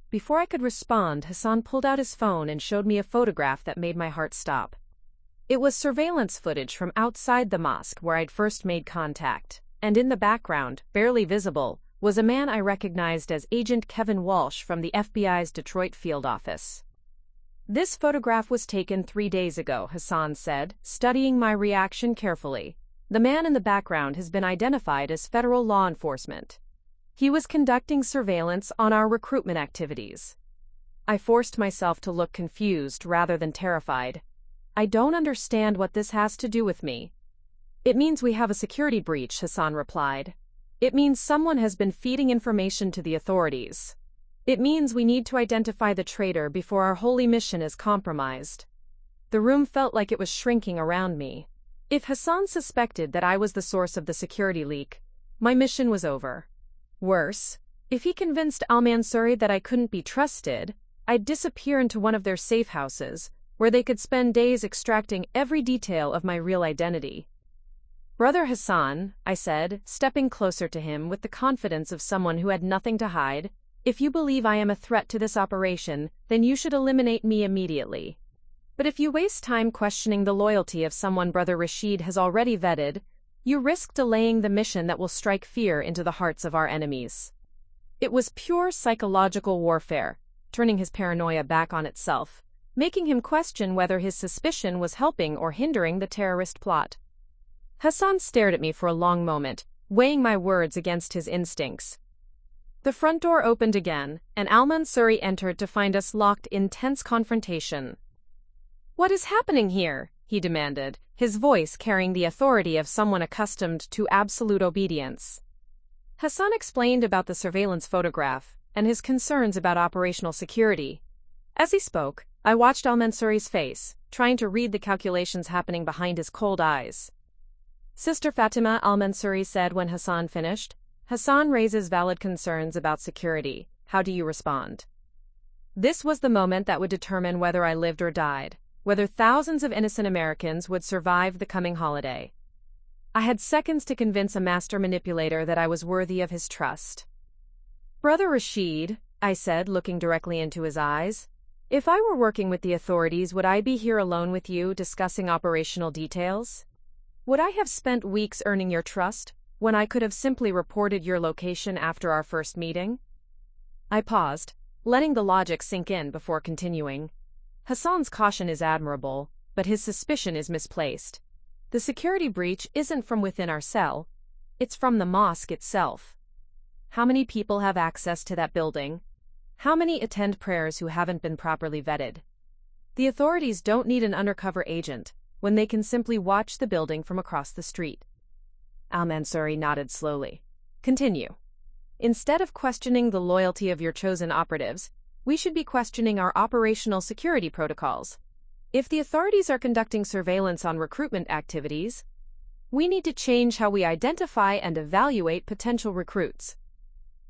Before I could respond, Hassan pulled out his phone and showed me a photograph that made my heart stop. It was surveillance footage from outside the mosque where I'd first made contact, and in the background, barely visible, was a man I recognized as Agent Kevin Walsh from the FBI's Detroit field office. "This photograph was taken 3 days ago," Hassan said, studying my reaction carefully. "The man in the background has been identified as federal law enforcement. He was conducting surveillance on our recruitment activities." I forced myself to look confused rather than terrified. "I don't understand what this has to do with me." "It means we have a security breach," Hassan replied. "It means someone has been feeding information to the authorities. It means we need to identify the traitor before our holy mission is compromised." The room felt like it was shrinking around me. If Hassan suspected that I was the source of the security leak, my mission was over. Worse, if he convinced al-Mansuri that I couldn't be trusted, I'd disappear into one of their safe houses, where they could spend days extracting every detail of my real identity. "Brother Hassan," I said, stepping closer to him with the confidence of someone who had nothing to hide, "if you believe I am a threat to this operation, then you should eliminate me immediately. But if you waste time questioning the loyalty of someone Brother Rashid has already vetted, you risk delaying the mission that will strike fear into the hearts of our enemies." It was pure psychological warfare, turning his paranoia back on itself, making him question whether his suspicion was helping or hindering the terrorist plot. Hassan stared at me for a long moment, weighing my words against his instincts. The front door opened again, and al-Mansuri entered to find us locked in tense confrontation. "What is happening here?" he demanded, his voice carrying the authority of someone accustomed to absolute obedience. Hassan explained about the surveillance photograph and his concerns about operational security. As he spoke, I watched al-Mansuri's face, trying to read the calculations happening behind his cold eyes. "Sister Fatima," al-Mansuri said when Hassan finished, "Hassan raises valid concerns about security. How do you respond?" This was the moment that would determine whether I lived or died, whether thousands of innocent Americans would survive the coming holiday. I had seconds to convince a master manipulator that I was worthy of his trust. "Brother Rashid," I said, looking directly into his eyes, "if I were working with the authorities, would I be here alone with you discussing operational details? Would I have spent weeks earning your trust when I could have simply reported your location after our first meeting?" I paused, letting the logic sink in before continuing. Hassan's caution is admirable, but his suspicion is misplaced. The security breach isn't from within our cell, it's from the mosque itself. How many people have access to that building? How many attend prayers who haven't been properly vetted? The authorities don't need an undercover agent when they can simply watch the building from across the street. Al-Mansuri nodded slowly. "Continue. Instead of questioning the loyalty of your chosen operatives, we should be questioning our operational security protocols. If the authorities are conducting surveillance on recruitment activities, we need to change how we identify and evaluate potential recruits."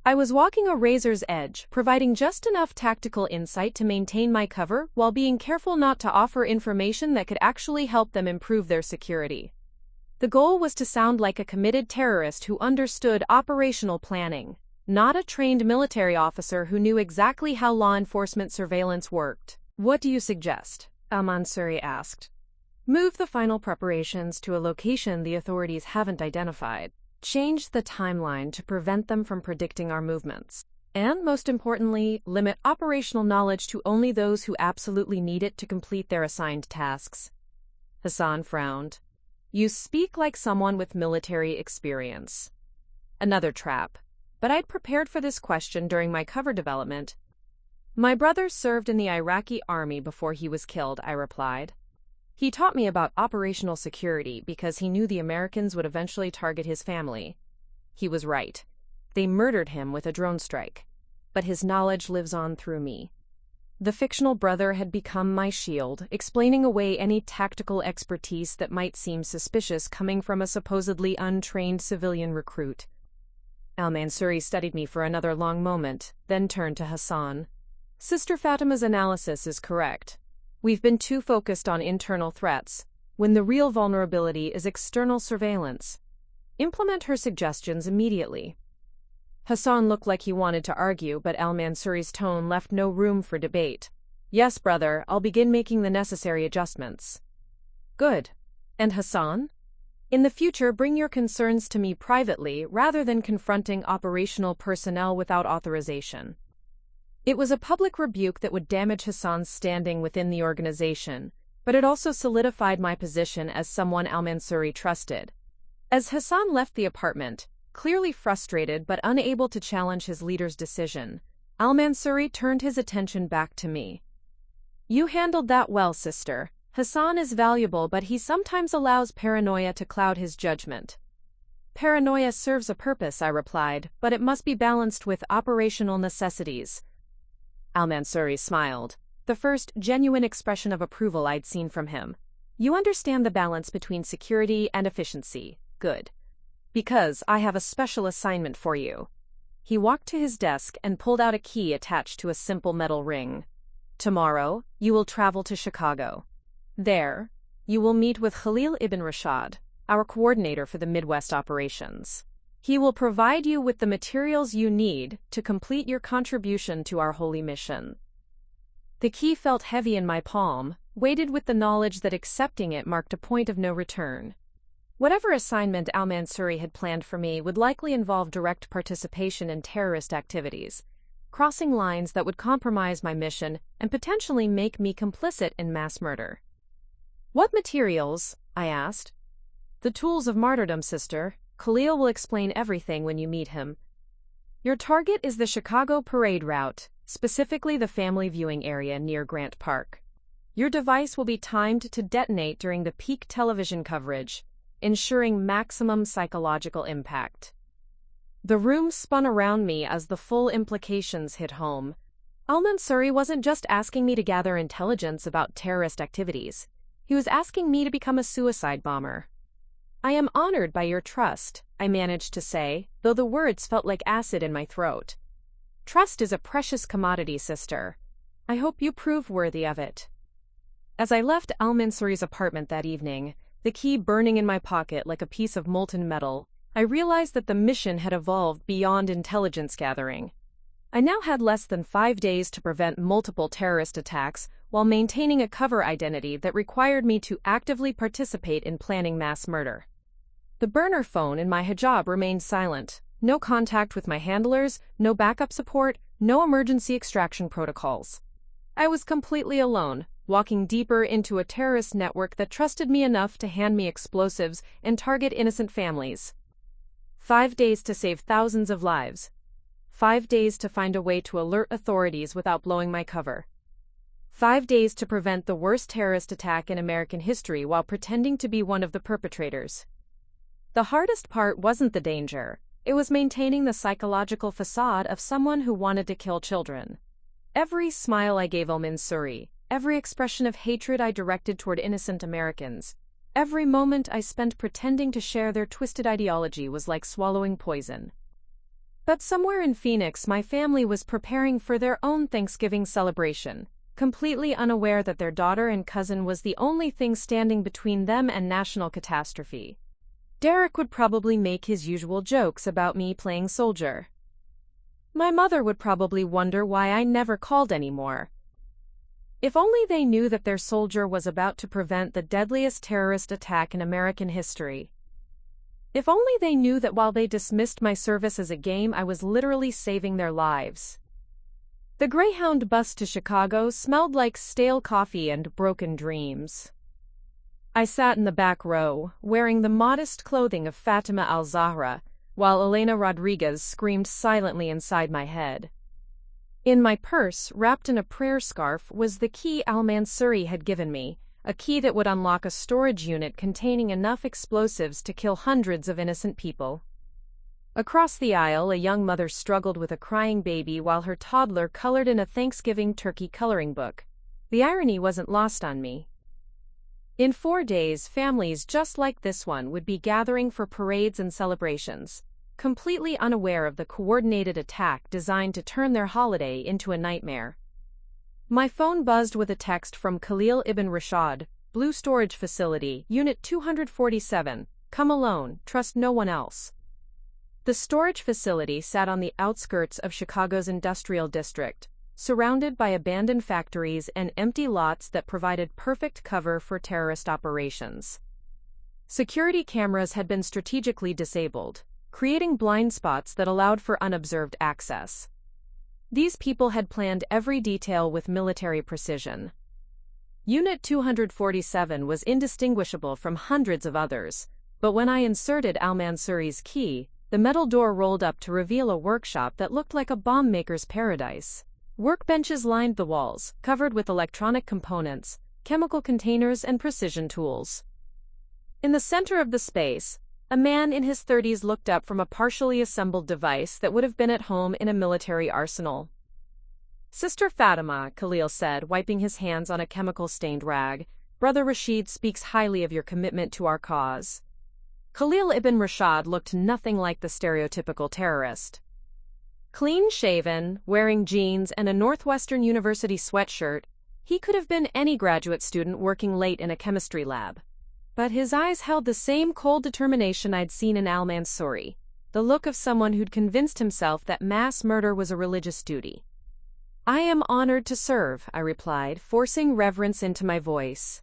I was walking a razor's edge, providing just enough tactical insight to maintain my cover while being careful not to offer information that could actually help them improve their security. The goal was to sound like a committed terrorist who understood operational planning. not a trained military officer who knew exactly how law enforcement surveillance worked. What do you suggest? Al-Mansuri asked. Move the final preparations to a location the authorities haven't identified. Change the timeline to prevent them from predicting our movements. And, most importantly, limit operational knowledge to only those who absolutely need it to complete their assigned tasks. Hassan frowned. You speak like someone with military experience. Another trap. But I'd prepared for this question during my cover development. My brother served in the Iraqi army before he was killed, I replied. He taught me about operational security because he knew the Americans would eventually target his family. He was right. They murdered him with a drone strike. But his knowledge lives on through me. The fictional brother had become my shield, explaining away any tactical expertise that might seem suspicious coming from a supposedly untrained civilian recruit. Al-Mansuri studied me for another long moment, then turned to Hassan. Sister Fatima's analysis is correct. We've been too focused on internal threats, when the real vulnerability is external surveillance. Implement her suggestions immediately. Hassan looked like he wanted to argue, but Al-Mansuri's tone left no room for debate. Yes, brother, I'll begin making the necessary adjustments. Good. And Hassan? In the future, bring your concerns to me privately rather than confronting operational personnel without authorization. It was a public rebuke that would damage Hassan's standing within the organization, but it also solidified my position as someone Al-Mansuri trusted. As Hassan left the apartment, clearly frustrated but unable to challenge his leader's decision, Al-Mansuri turned his attention back to me. You handled that well, sister. Hassan is valuable, but he sometimes allows paranoia to cloud his judgment. Paranoia serves a purpose, I replied, but it must be balanced with operational necessities. Al-Mansuri smiled, the first genuine expression of approval I'd seen from him. You understand the balance between security and efficiency. Good. Because I have a special assignment for you. He walked to his desk and pulled out a key attached to a simple metal ring. Tomorrow, you will travel to Chicago. There, you will meet with Khalil ibn Rashad, our coordinator for the Midwest operations. He will provide you with the materials you need to complete your contribution to our holy mission. The key felt heavy in my palm, weighted with the knowledge that accepting it marked a point of no return. Whatever assignment Al-Mansuri had planned for me would likely involve direct participation in terrorist activities, crossing lines that would compromise my mission and potentially make me complicit in mass murder. What materials? I asked. The tools of martyrdom, sister. Khalil will explain everything when you meet him. Your target is the Chicago parade route, specifically the family viewing area near Grant Park. Your device will be timed to detonate during the peak television coverage, ensuring maximum psychological impact. The room spun around me as the full implications hit home. Al-Mansuri wasn't just asking me to gather intelligence about terrorist activities. He was asking me to become a suicide bomber. I am honored by your trust, I managed to say, though the words felt like acid in my throat. Trust is a precious commodity, sister. I hope you prove worthy of it. As I left Al-Mansuri's apartment that evening, the key burning in my pocket like a piece of molten metal, I realized that the mission had evolved beyond intelligence gathering. I now had less than 5 days to prevent multiple terrorist attacks while maintaining a cover identity that required me to actively participate in planning mass murder. The burner phone in my hijab remained silent. No contact with my handlers, no backup support, no emergency extraction protocols. I was completely alone, walking deeper into a terrorist network that trusted me enough to hand me explosives and target innocent families. 5 days to save thousands of lives. 5 days to find a way to alert authorities without blowing my cover. 5 days to prevent the worst terrorist attack in American history while pretending to be one of the perpetrators. The hardest part wasn't the danger. It was maintaining the psychological facade of someone who wanted to kill children. Every smile I gave Al-Mansuri, every expression of hatred I directed toward innocent Americans, every moment I spent pretending to share their twisted ideology was like swallowing poison. But somewhere in Phoenix, my family was preparing for their own Thanksgiving celebration, completely unaware that their daughter and cousin was the only thing standing between them and national catastrophe. Derek would probably make his usual jokes about me playing soldier. My mother would probably wonder why I never called anymore. If only they knew that their soldier was about to prevent the deadliest terrorist attack in American history. If only they knew that while they dismissed my service as a game, I was literally saving their lives. The Greyhound bus to Chicago smelled like stale coffee and broken dreams. I sat in the back row, wearing the modest clothing of Fatima al-Zahra, while Elena Rodriguez screamed silently inside my head. In my purse, wrapped in a prayer scarf, was the key al-Mansuri had given me, a key that would unlock a storage unit containing enough explosives to kill hundreds of innocent people. Across the aisle, a young mother struggled with a crying baby while her toddler colored in a Thanksgiving turkey coloring book. The irony wasn't lost on me. In 4 days, families just like this one would be gathering for parades and celebrations, completely unaware of the coordinated attack designed to turn their holiday into a nightmare. My phone buzzed with a text from Khalil ibn Rashad, Blue Storage Facility, Unit 247, come alone, trust no one else. The storage facility sat on the outskirts of Chicago's industrial district, surrounded by abandoned factories and empty lots that provided perfect cover for terrorist operations. Security cameras had been strategically disabled, creating blind spots that allowed for unobserved access. These people had planned every detail with military precision. Unit 247 was indistinguishable from hundreds of others, but when I inserted al-Mansuri's key, the metal door rolled up to reveal a workshop that looked like a bomb maker's paradise. Workbenches lined the walls, covered with electronic components, chemical containers, and precision tools. In the center of the space, a man in his 30s looked up from a partially assembled device that would have been at home in a military arsenal. Sister Fatima, Khalil said, wiping his hands on a chemical-stained rag, Brother Rashid speaks highly of your commitment to our cause. Khalil ibn Rashad looked nothing like the stereotypical terrorist. Clean-shaven, wearing jeans and a Northwestern University sweatshirt, he could have been any graduate student working late in a chemistry lab. But his eyes held the same cold determination I'd seen in al-Mansuri, the look of someone who'd convinced himself that mass murder was a religious duty. I am honored to serve, I replied, forcing reverence into my voice.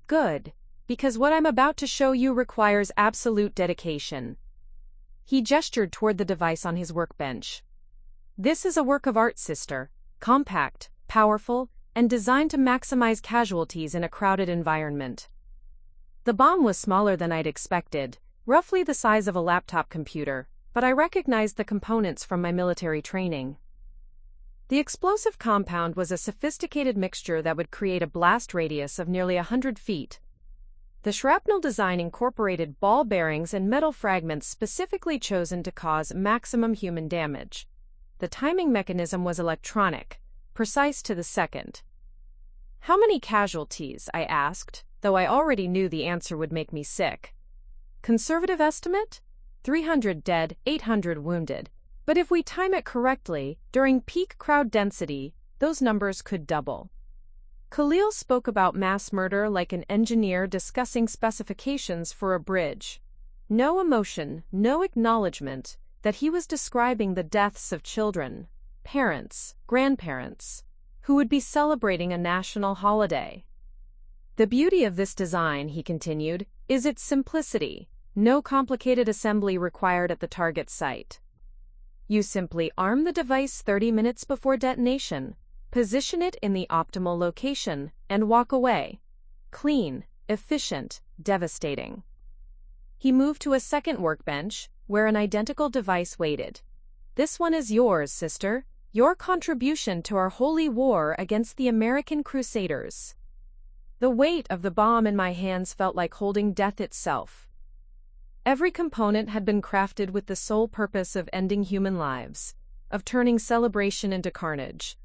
Good, because what I'm about to show you requires absolute dedication. He gestured toward the device on his workbench. This is a work of art, sister, compact, powerful, and designed to maximize casualties in a crowded environment. The bomb was smaller than I'd expected, roughly the size of a laptop computer, but I recognized the components from my military training. The explosive compound was a sophisticated mixture that would create a blast radius of nearly 100 feet. The shrapnel design incorporated ball bearings and metal fragments specifically chosen to cause maximum human damage. The timing mechanism was electronic, precise to the second. How many casualties? I asked, though I already knew the answer would make me sick. Conservative estimate? 300 dead, 800 wounded. But if we time it correctly, during peak crowd density, those numbers could double. Khalil spoke about mass murder like an engineer discussing specifications for a bridge. No emotion, no acknowledgement that he was describing the deaths of children, parents, grandparents, who would be celebrating a national holiday. The beauty of this design, he continued, is its simplicity. No complicated assembly required at the target site. You simply arm the device 30 minutes before detonation, position it in the optimal location, and walk away. Clean, efficient, devastating. He moved to a second workbench, where an identical device waited. This one is yours, sister, your contribution to our holy war against the American Crusaders. The weight of the bomb in my hands felt like holding death itself. Every component had been crafted with the sole purpose of ending human lives, of turning celebration into carnage.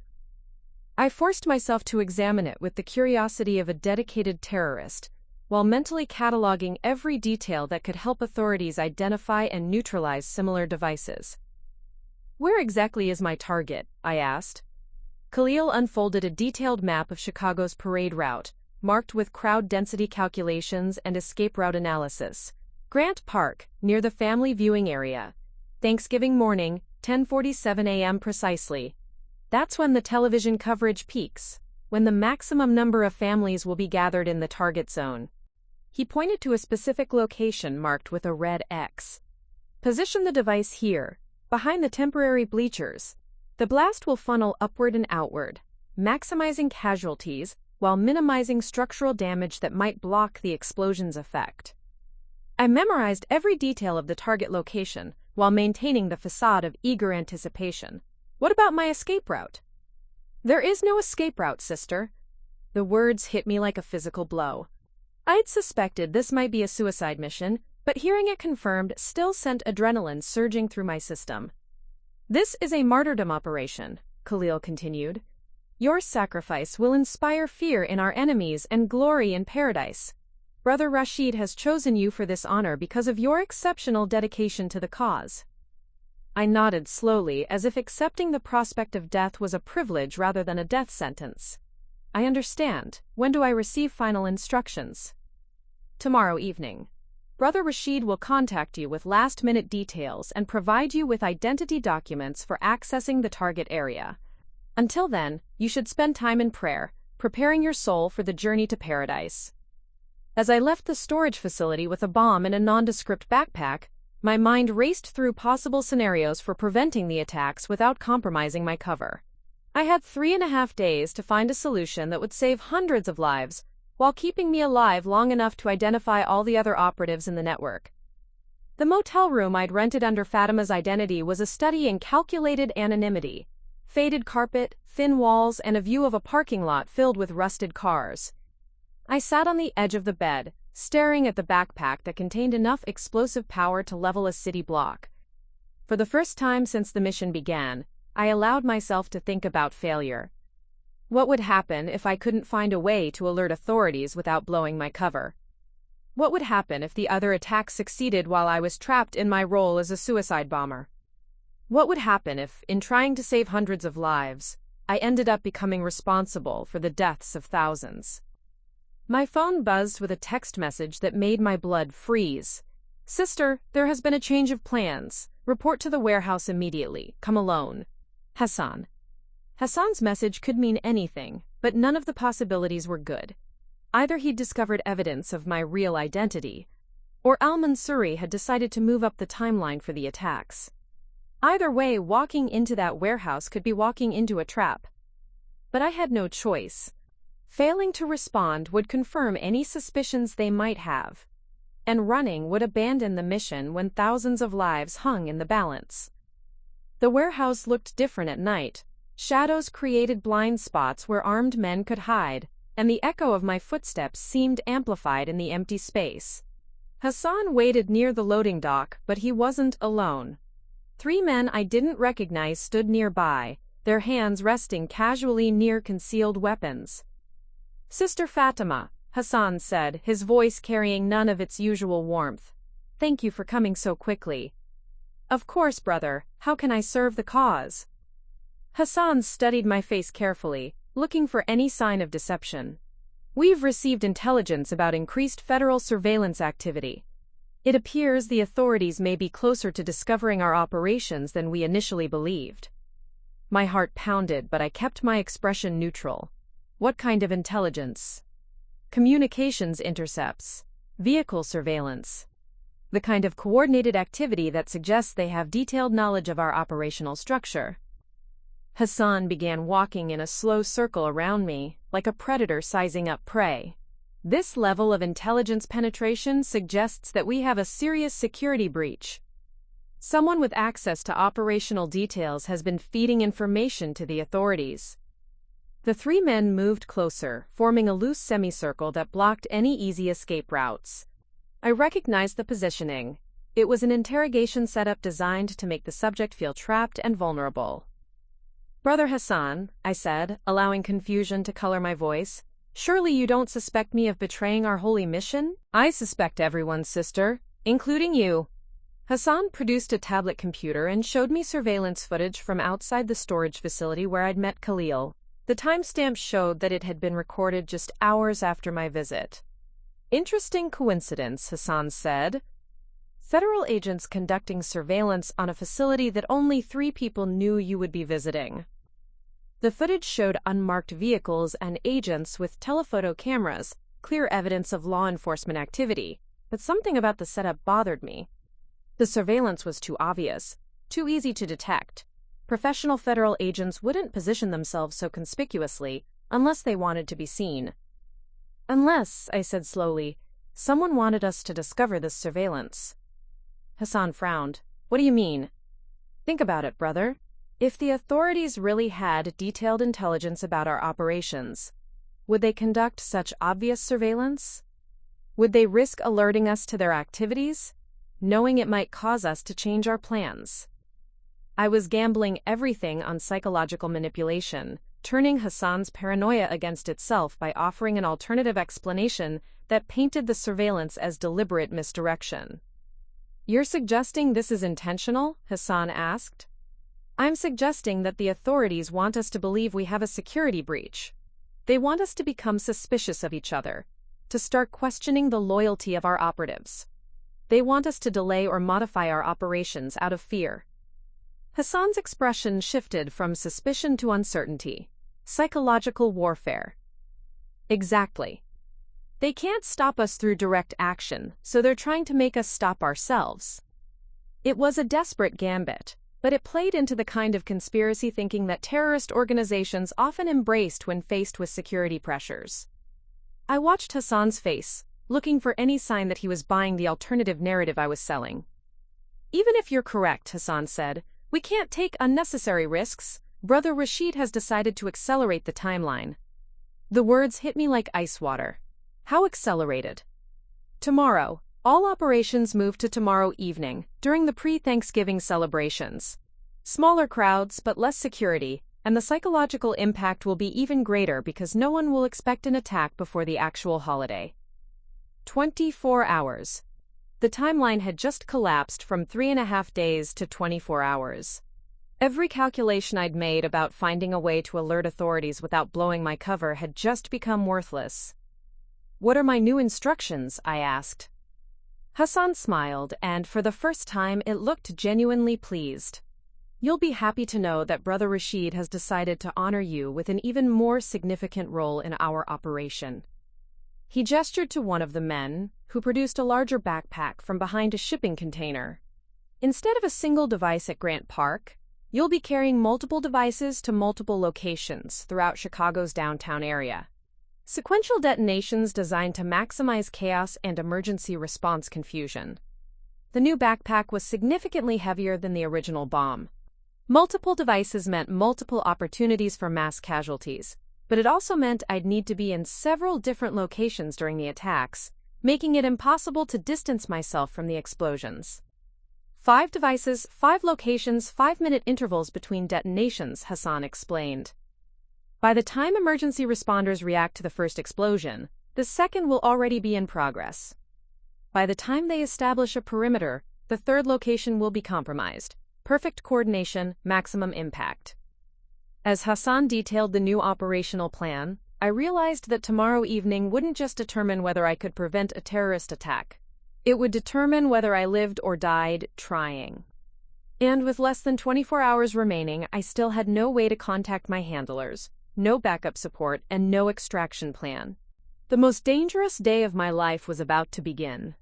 I forced myself to examine it with the curiosity of a dedicated terrorist, while mentally cataloging every detail that could help authorities identify and neutralize similar devices. Where exactly is my target? I asked. Khalil unfolded a detailed map of Chicago's parade route, marked with crowd density calculations and escape route analysis. Grant Park, near the family viewing area. Thanksgiving morning, 10:47 a.m. precisely. That's when the television coverage peaks, when the maximum number of families will be gathered in the target zone. He pointed to a specific location marked with a red X. Position the device here, behind the temporary bleachers. The blast will funnel upward and outward, maximizing casualties while minimizing structural damage that might block the explosion's effect. I memorized every detail of the target location while maintaining the facade of eager anticipation. What about my escape route? There is no escape route, sister. The words hit me like a physical blow. I'd suspected this might be a suicide mission, but hearing it confirmed still sent adrenaline surging through my system. This is a martyrdom operation, Khalil continued. Your sacrifice will inspire fear in our enemies and glory in paradise. Brother Rashid has chosen you for this honor because of your exceptional dedication to the cause. I nodded slowly, as if accepting the prospect of death was a privilege rather than a death sentence. I understand. When do I receive final instructions? Tomorrow evening. Brother Rashid will contact you with last-minute details and provide you with identity documents for accessing the target area. Until then, you should spend time in prayer, preparing your soul for the journey to paradise. As I left the storage facility with a bomb in a nondescript backpack, my mind raced through possible scenarios for preventing the attacks without compromising my cover. I had 3.5 days to find a solution that would save hundreds of lives, while keeping me alive long enough to identify all the other operatives in the network. The motel room I'd rented under Fatima's identity was a study in calculated anonymity. Faded carpet, thin walls, and a view of a parking lot filled with rusted cars. I sat on the edge of the bed, staring at the backpack that contained enough explosive power to level a city block. For the first time since the mission began, I allowed myself to think about failure. What would happen if I couldn't find a way to alert authorities without blowing my cover? What would happen if the other attacks succeeded while I was trapped in my role as a suicide bomber? What would happen if, in trying to save hundreds of lives, I ended up becoming responsible for the deaths of thousands? My phone buzzed with a text message that made my blood freeze. Sister, there has been a change of plans. Report to the warehouse immediately. Come alone. Hassan. Hassan's message could mean anything, but none of the possibilities were good. Either he'd discovered evidence of my real identity, or al-Mansuri had decided to move up the timeline for the attacks. Either way, walking into that warehouse could be walking into a trap. But I had no choice. Failing to respond would confirm any suspicions they might have, and running would abandon the mission when thousands of lives hung in the balance. The warehouse looked different at night. Shadows created blind spots where armed men could hide, and the echo of my footsteps seemed amplified in the empty space. Hassan waited near the loading dock, but he wasn't alone. 3 men I didn't recognize stood nearby, their hands resting casually near concealed weapons. Sister Fatima, Hassan said, his voice carrying none of its usual warmth. Thank you for coming so quickly. Of course, brother, how can I serve the cause? Hassan studied my face carefully, looking for any sign of deception. We've received intelligence about increased federal surveillance activity. It appears the authorities may be closer to discovering our operations than we initially believed. My heart pounded, but I kept my expression neutral. What kind of intelligence? Communications intercepts, vehicle surveillance. The kind of coordinated activity that suggests they have detailed knowledge of our operational structure. Hassan began walking in a slow circle around me, like a predator sizing up prey. This level of intelligence penetration suggests that we have a serious security breach. Someone with access to operational details has been feeding information to the authorities. The 3 men moved closer, forming a loose semicircle that blocked any easy escape routes. I recognized the positioning. It was an interrogation setup designed to make the subject feel trapped and vulnerable. Brother Hassan, I said, allowing confusion to color my voice, surely you don't suspect me of betraying our holy mission? I suspect everyone, sister, including you. Hassan produced a tablet computer and showed me surveillance footage from outside the storage facility where I'd met Khalil. The timestamp showed that it had been recorded just hours after my visit. Interesting coincidence, Hassan said. Federal agents conducting surveillance on a facility that only 3 people knew you would be visiting. The footage showed unmarked vehicles and agents with telephoto cameras, clear evidence of law enforcement activity, but something about the setup bothered me. The surveillance was too obvious, too easy to detect. Professional federal agents wouldn't position themselves so conspicuously unless they wanted to be seen. Unless, I said slowly, someone wanted us to discover this surveillance. Hassan frowned. What do you mean? Think about it, brother. If the authorities really had detailed intelligence about our operations, would they conduct such obvious surveillance? Would they risk alerting us to their activities, knowing it might cause us to change our plans? I was gambling everything on psychological manipulation, turning Hassan's paranoia against itself by offering an alternative explanation that painted the surveillance as deliberate misdirection. You're suggesting this is intentional? Hassan asked. I'm suggesting that the authorities want us to believe we have a security breach. They want us to become suspicious of each other, to start questioning the loyalty of our operatives. They want us to delay or modify our operations out of fear. Hassan's expression shifted from suspicion to uncertainty. Psychological warfare. Exactly. They can't stop us through direct action, so they're trying to make us stop ourselves. It was a desperate gambit, but it played into the kind of conspiracy thinking that terrorist organizations often embraced when faced with security pressures. I watched Hassan's face, looking for any sign that he was buying the alternative narrative I was selling. Even if you're correct, Hassan said, we can't take unnecessary risks. Brother Rashid has decided to accelerate the timeline. The words hit me like ice water. How accelerated? Tomorrow. All operations move to tomorrow evening, during the pre-Thanksgiving celebrations. Smaller crowds, but less security, and the psychological impact will be even greater because no one will expect an attack before the actual holiday. 24 hours. The timeline had just collapsed from 3.5 days to 24 hours. Every calculation I'd made about finding a way to alert authorities without blowing my cover had just become worthless. What are my new instructions? I asked. Hassan smiled, and for the first time it looked genuinely pleased. You'll be happy to know that Brother Rashid has decided to honor you with an even more significant role in our operation. He gestured to one of the men, who produced a larger backpack from behind a shipping container. Instead of a single device at Grant Park, you'll be carrying multiple devices to multiple locations throughout Chicago's downtown area. Sequential detonations designed to maximize chaos and emergency response confusion. The new backpack was significantly heavier than the original bomb. Multiple devices meant multiple opportunities for mass casualties, but it also meant I'd need to be in several different locations during the attacks, making it impossible to distance myself from the explosions. 5 devices, 5 locations, 5-minute intervals between detonations, Hassan explained. By the time emergency responders react to the first explosion, the second will already be in progress. By the time they establish a perimeter, the third location will be compromised. Perfect coordination, maximum impact. As Hassan detailed the new operational plan, I realized that tomorrow evening wouldn't just determine whether I could prevent a terrorist attack. It would determine whether I lived or died trying. And with less than 24 hours remaining, I still had no way to contact my handlers, no backup support, and no extraction plan. The most dangerous day of my life was about to begin.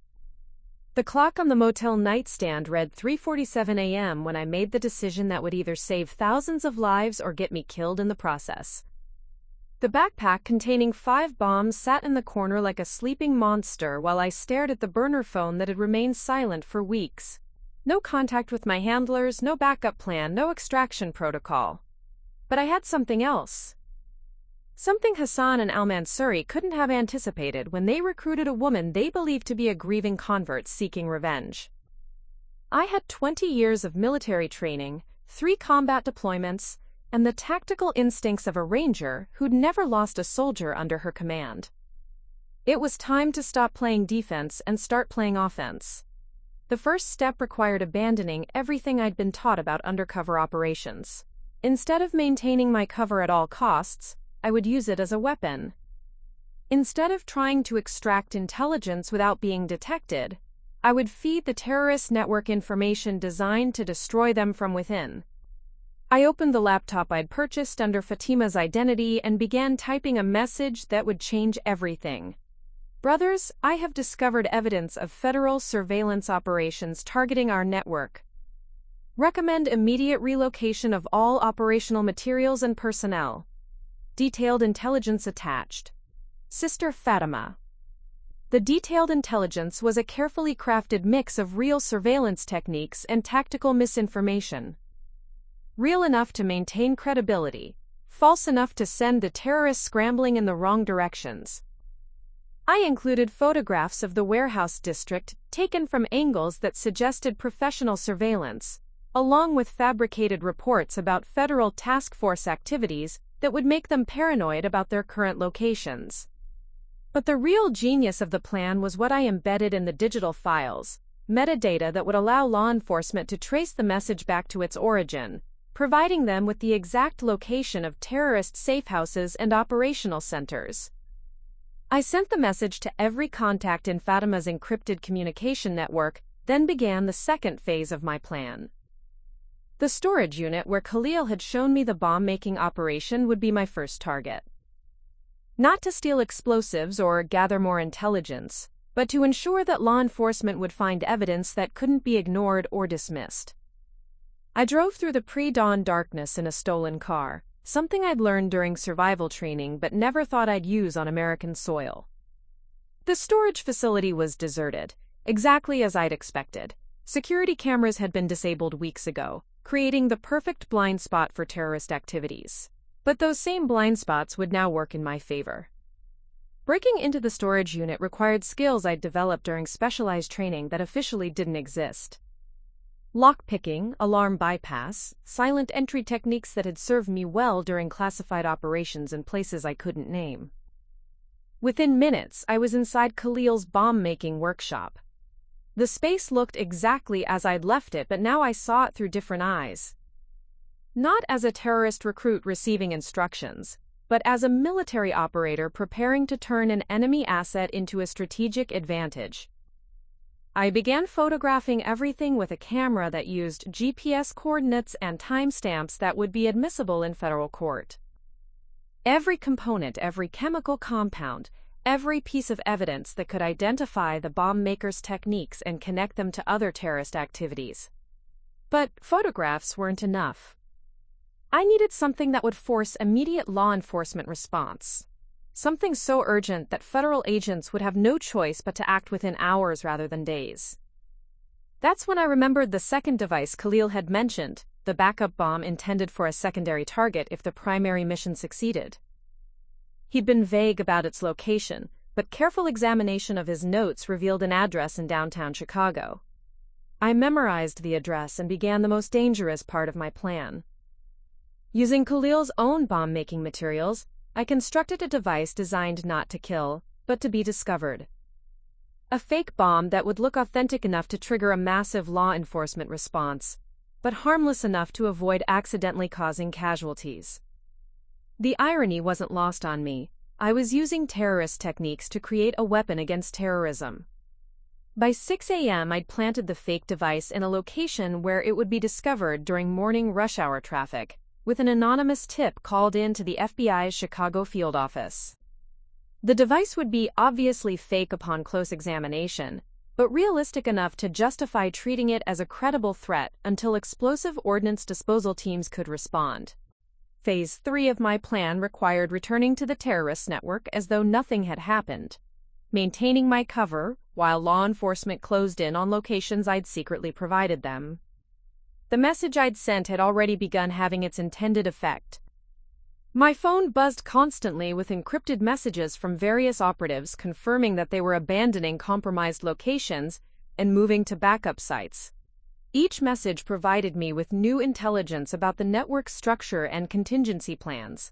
The clock on the motel nightstand read 3:47 a.m. when I made the decision that would either save thousands of lives or get me killed in the process. The backpack containing 5 bombs sat in the corner like a sleeping monster while I stared at the burner phone that had remained silent for weeks. No contact with my handlers, no backup plan, no extraction protocol. But I had something else. Something Hassan and Al-Mansuri couldn't have anticipated when they recruited a woman they believed to be a grieving convert seeking revenge. I had 20 years of military training, 3 combat deployments, and the tactical instincts of a ranger who'd never lost a soldier under her command. It was time to stop playing defense and start playing offense. The first step required abandoning everything I'd been taught about undercover operations. Instead of maintaining my cover at all costs, I would use it as a weapon. Instead of trying to extract intelligence without being detected, I would feed the terrorist network information designed to destroy them from within. I opened the laptop I'd purchased under Fatima's identity and began typing a message that would change everything. Brothers, I have discovered evidence of federal surveillance operations targeting our network. Recommend immediate relocation of all operational materials and personnel. Detailed intelligence attached. Sister Fatima. The detailed intelligence was a carefully crafted mix of real surveillance techniques and tactical misinformation. Real enough to maintain credibility, false enough to send the terrorists scrambling in the wrong directions. I included photographs of the warehouse district taken from angles that suggested professional surveillance, along with fabricated reports about federal task force activities that would make them paranoid about their current locations. But the real genius of the plan was what I embedded in the digital files, metadata that would allow law enforcement to trace the message back to its origin, providing them with the exact location of terrorist safehouses and operational centers. I sent the message to every contact in Fatima's encrypted communication network, then began the second phase of my plan. The storage unit where Khalil had shown me the bomb-making operation would be my first target. Not to steal explosives or gather more intelligence, but to ensure that law enforcement would find evidence that couldn't be ignored or dismissed. I drove through the pre-dawn darkness in a stolen car, something I'd learned during survival training but never thought I'd use on American soil. The storage facility was deserted, exactly as I'd expected. Security cameras had been disabled weeks ago, creating the perfect blind spot for terrorist activities. But those same blind spots would now work in my favor. Breaking into the storage unit required skills I'd developed during specialized training that officially didn't exist. Lockpicking, alarm bypass, silent entry techniques that had served me well during classified operations in places I couldn't name. Within minutes, I was inside Khalil's bomb-making workshop. The space looked exactly as I'd left it, but now I saw it through different eyes. Not as a terrorist recruit receiving instructions, but as a military operator preparing to turn an enemy asset into a strategic advantage. I began photographing everything with a camera that used GPS coordinates and timestamps that would be admissible in federal court. Every component, every chemical compound, every piece of evidence that could identify the bomb maker's techniques and connect them to other terrorist activities. But photographs weren't enough. I needed something that would force immediate law enforcement response. Something so urgent that federal agents would have no choice but to act within hours rather than days. That's when I remembered the second device Khalil had mentioned, the backup bomb intended for a secondary target if the primary mission succeeded. He'd been vague about its location, but careful examination of his notes revealed an address in downtown Chicago. I memorized the address and began the most dangerous part of my plan. Using Khalil's own bomb-making materials, I constructed a device designed not to kill, but to be discovered. A fake bomb that would look authentic enough to trigger a massive law enforcement response, but harmless enough to avoid accidentally causing casualties. The irony wasn't lost on me. I was using terrorist techniques to create a weapon against terrorism. By 6 a.m., I'd planted the fake device in a location where it would be discovered during morning rush hour traffic, with an anonymous tip called in to the FBI's Chicago field office. The device would be obviously fake upon close examination, but realistic enough to justify treating it as a credible threat until explosive ordnance disposal teams could respond. Phase 3 of my plan required returning to the terrorist network as though nothing had happened, maintaining my cover while law enforcement closed in on locations I'd secretly provided them. The message I'd sent had already begun having its intended effect. My phone buzzed constantly with encrypted messages from various operatives confirming that they were abandoning compromised locations and moving to backup sites. Each message provided me with new intelligence about the network's structure and contingency plans.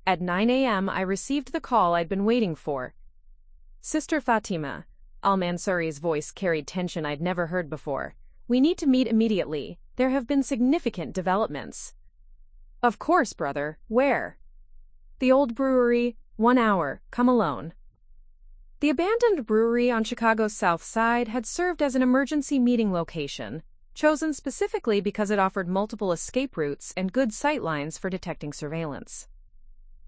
At 9 a.m., I received the call I'd been waiting for. Sister Fatima, Al-Mansuri's voice carried tension I'd never heard before. We need to meet immediately. There have been significant developments. Of course, brother. Where? The old brewery. 1 hour. Come alone. The abandoned brewery on Chicago's South Side had served as an emergency meeting location, chosen specifically because it offered multiple escape routes and good sightlines for detecting surveillance.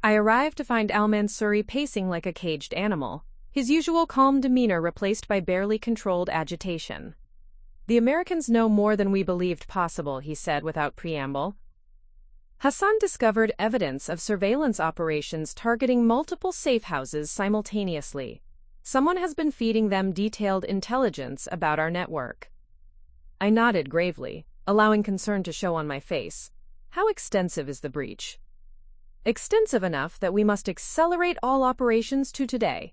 I arrived to find Al-Mansuri pacing like a caged animal, his usual calm demeanor replaced by barely controlled agitation. "The Americans know more than we believed possible," he said without preamble. Hassan discovered evidence of surveillance operations targeting multiple safe houses simultaneously. Someone has been feeding them detailed intelligence about our network. I nodded gravely, allowing concern to show on my face. How extensive is the breach? Extensive enough that we must accelerate all operations to today,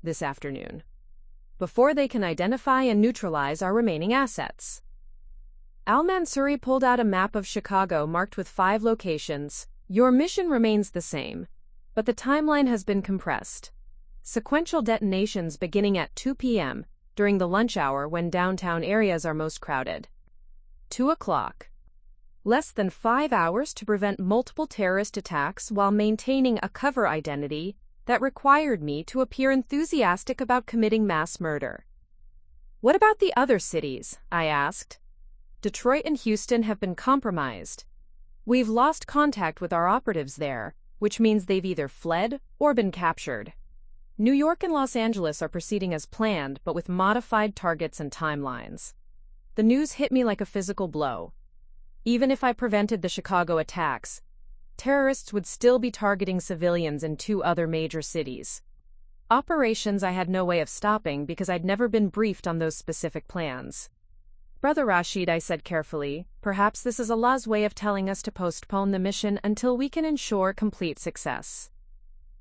this afternoon, before they can identify and neutralize our remaining assets. Al-Mansuri pulled out a map of Chicago marked with 5 locations. "Your mission remains the same, but the timeline has been compressed. Sequential detonations beginning at 2 p.m., during the lunch hour when downtown areas are most crowded. 2 o'clock. Less than 5 hours to prevent multiple terrorist attacks while maintaining a cover identity that required me to appear enthusiastic about committing mass murder." "What about the other cities?" I asked. "Detroit and Houston have been compromised. We've lost contact with our operatives there, which means they've either fled or been captured. New York and Los Angeles are proceeding as planned, but with modified targets and timelines." The news hit me like a physical blow. Even if I prevented the Chicago attacks, terrorists would still be targeting civilians in 2 other major cities. Operations I had no way of stopping because I'd never been briefed on those specific plans. "Brother Rashid," I said carefully, "perhaps this is Allah's way of telling us to postpone the mission until we can ensure complete success."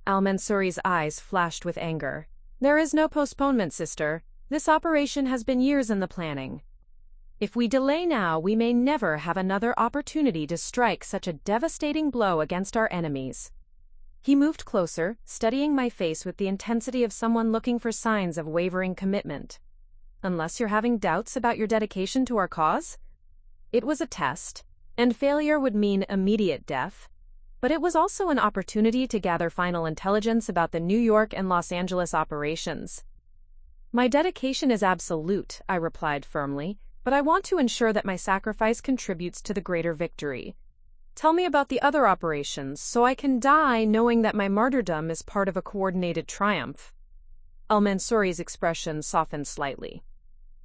Al-Mansuri's eyes flashed with anger. "There is no postponement, sister. This operation has been years in the planning. If we delay now, we may never have another opportunity to strike such a devastating blow against our enemies." He moved closer, studying my face with the intensity of someone looking for signs of wavering commitment. "Unless you're having doubts about your dedication to our cause?" It was a test, and failure would mean immediate death. But it was also an opportunity to gather final intelligence about the New York and Los Angeles operations. "My dedication is absolute," I replied firmly, "but I want to ensure that my sacrifice contributes to the greater victory. Tell me about the other operations, so I can die knowing that my martyrdom is part of a coordinated triumph." Al-Mansuri's expression softened slightly.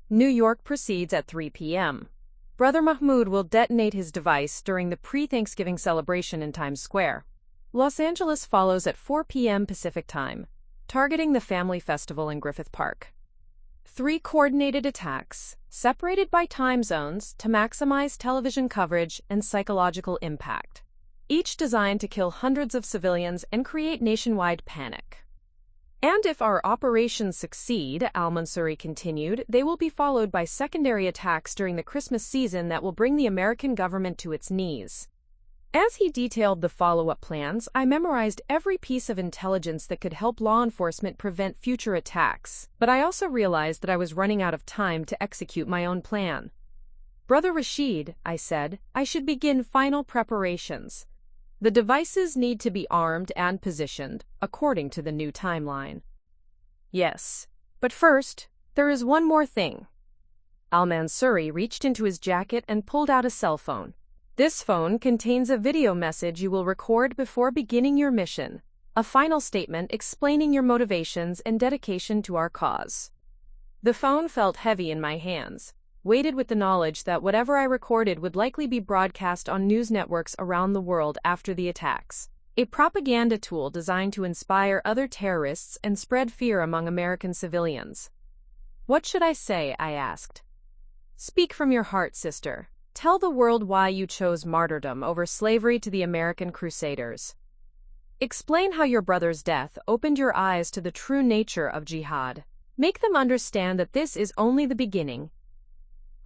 "New York proceeds at 3 p.m. Brother Mahmoud will detonate his device during the pre-Thanksgiving celebration in Times Square. Los Angeles follows at 4 p.m. Pacific Time, targeting the family festival in Griffith Park. 3 coordinated attacks, separated by time zones to maximize television coverage and psychological impact, each designed to kill hundreds of civilians and create nationwide panic. And if our operations succeed," Al-Mansuri continued, "they will be followed by secondary attacks during the Christmas season that will bring the American government to its knees." As he detailed the follow-up plans, I memorized every piece of intelligence that could help law enforcement prevent future attacks, but I also realized that I was running out of time to execute my own plan. "Brother Rashid," I said, "I should begin final preparations. The devices need to be armed and positioned, according to the new timeline." "Yes, but first, there is one more thing." Al-Mansuri reached into his jacket and pulled out a cell phone. "This phone contains a video message you will record before beginning your mission, a final statement explaining your motivations and dedication to our cause." The phone felt heavy in my hands, weighted with the knowledge that whatever I recorded would likely be broadcast on news networks around the world after the attacks. A propaganda tool designed to inspire other terrorists and spread fear among American civilians. "What should I say?" I asked. "Speak from your heart, sister. Tell the world why you chose martyrdom over slavery to the American Crusaders. Explain how your brother's death opened your eyes to the true nature of jihad. Make them understand that this is only the beginning."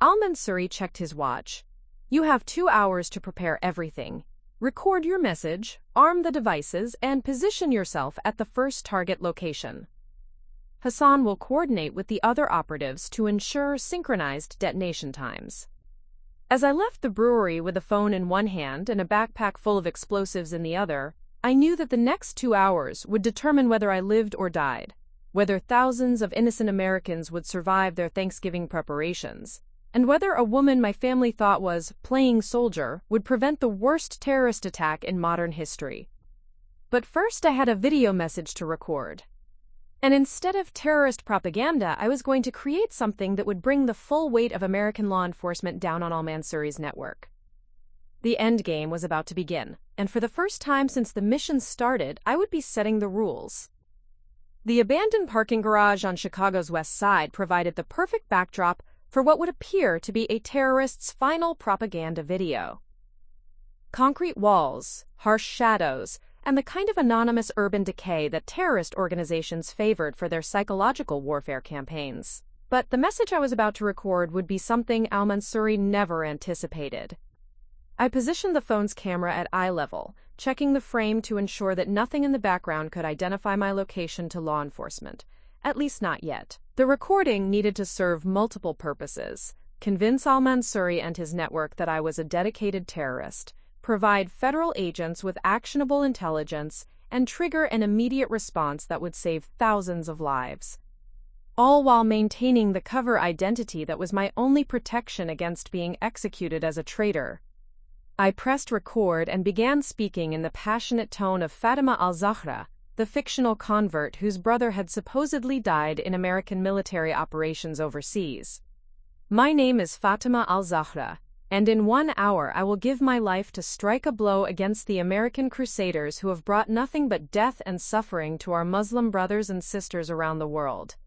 Al-Mansuri checked his watch. "You have 2 hours to prepare everything. Record your message, arm the devices, and position yourself at the first target location. Hassan will coordinate with the other operatives to ensure synchronized detonation times." As I left the brewery with a phone in one hand and a backpack full of explosives in the other, I knew that the next 2 hours would determine whether I lived or died. whether thousands of innocent Americans would survive their Thanksgiving preparations, and whether a woman my family thought was playing soldier would prevent the worst terrorist attack in modern history. But first I had a video message to record. And instead of terrorist propaganda, I was going to create something that would bring the full weight of American law enforcement down on al-Mansouri's network. The endgame was about to begin, and for the first time since the mission started, I would be setting the rules. The abandoned parking garage on Chicago's west side provided the perfect backdrop for what would appear to be a terrorist's final propaganda video. Concrete walls, harsh shadows, and the kind of anonymous urban decay that terrorist organizations favored for their psychological warfare campaigns. But the message I was about to record would be something al-Mansouri never anticipated. I positioned the phone's camera at eye level, checking the frame to ensure that nothing in the background could identify my location to law enforcement, at least not yet. The recording needed to serve multiple purposes: convince al-Mansouri and his network that I was a dedicated terrorist, provide federal agents with actionable intelligence, and trigger an immediate response that would save thousands of lives. All while maintaining the cover identity that was my only protection against being executed as a traitor. I pressed record and began speaking in the passionate tone of Fatima al-Zahra, the fictional convert whose brother had supposedly died in American military operations overseas. My name is Fatima al-Zahra, and in 1 hour I will give my life to strike a blow against the American crusaders who have brought nothing but death and suffering to our Muslim brothers and sisters around the world.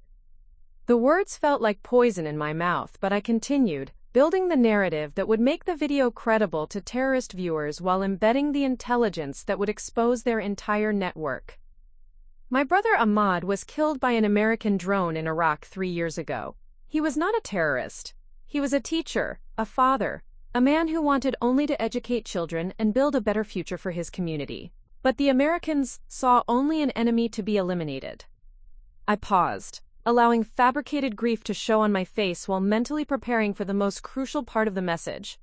The words felt like poison in my mouth, but I continued, building the narrative that would make the video credible to terrorist viewers while embedding the intelligence that would expose their entire network. My brother Ahmad was killed by an American drone in Iraq 3 years ago. He was not a terrorist. He was a teacher, a father, a man who wanted only to educate children and build a better future for his community. But the Americans saw only an enemy to be eliminated. I paused, allowing fabricated grief to show on my face while mentally preparing for the most crucial part of the message.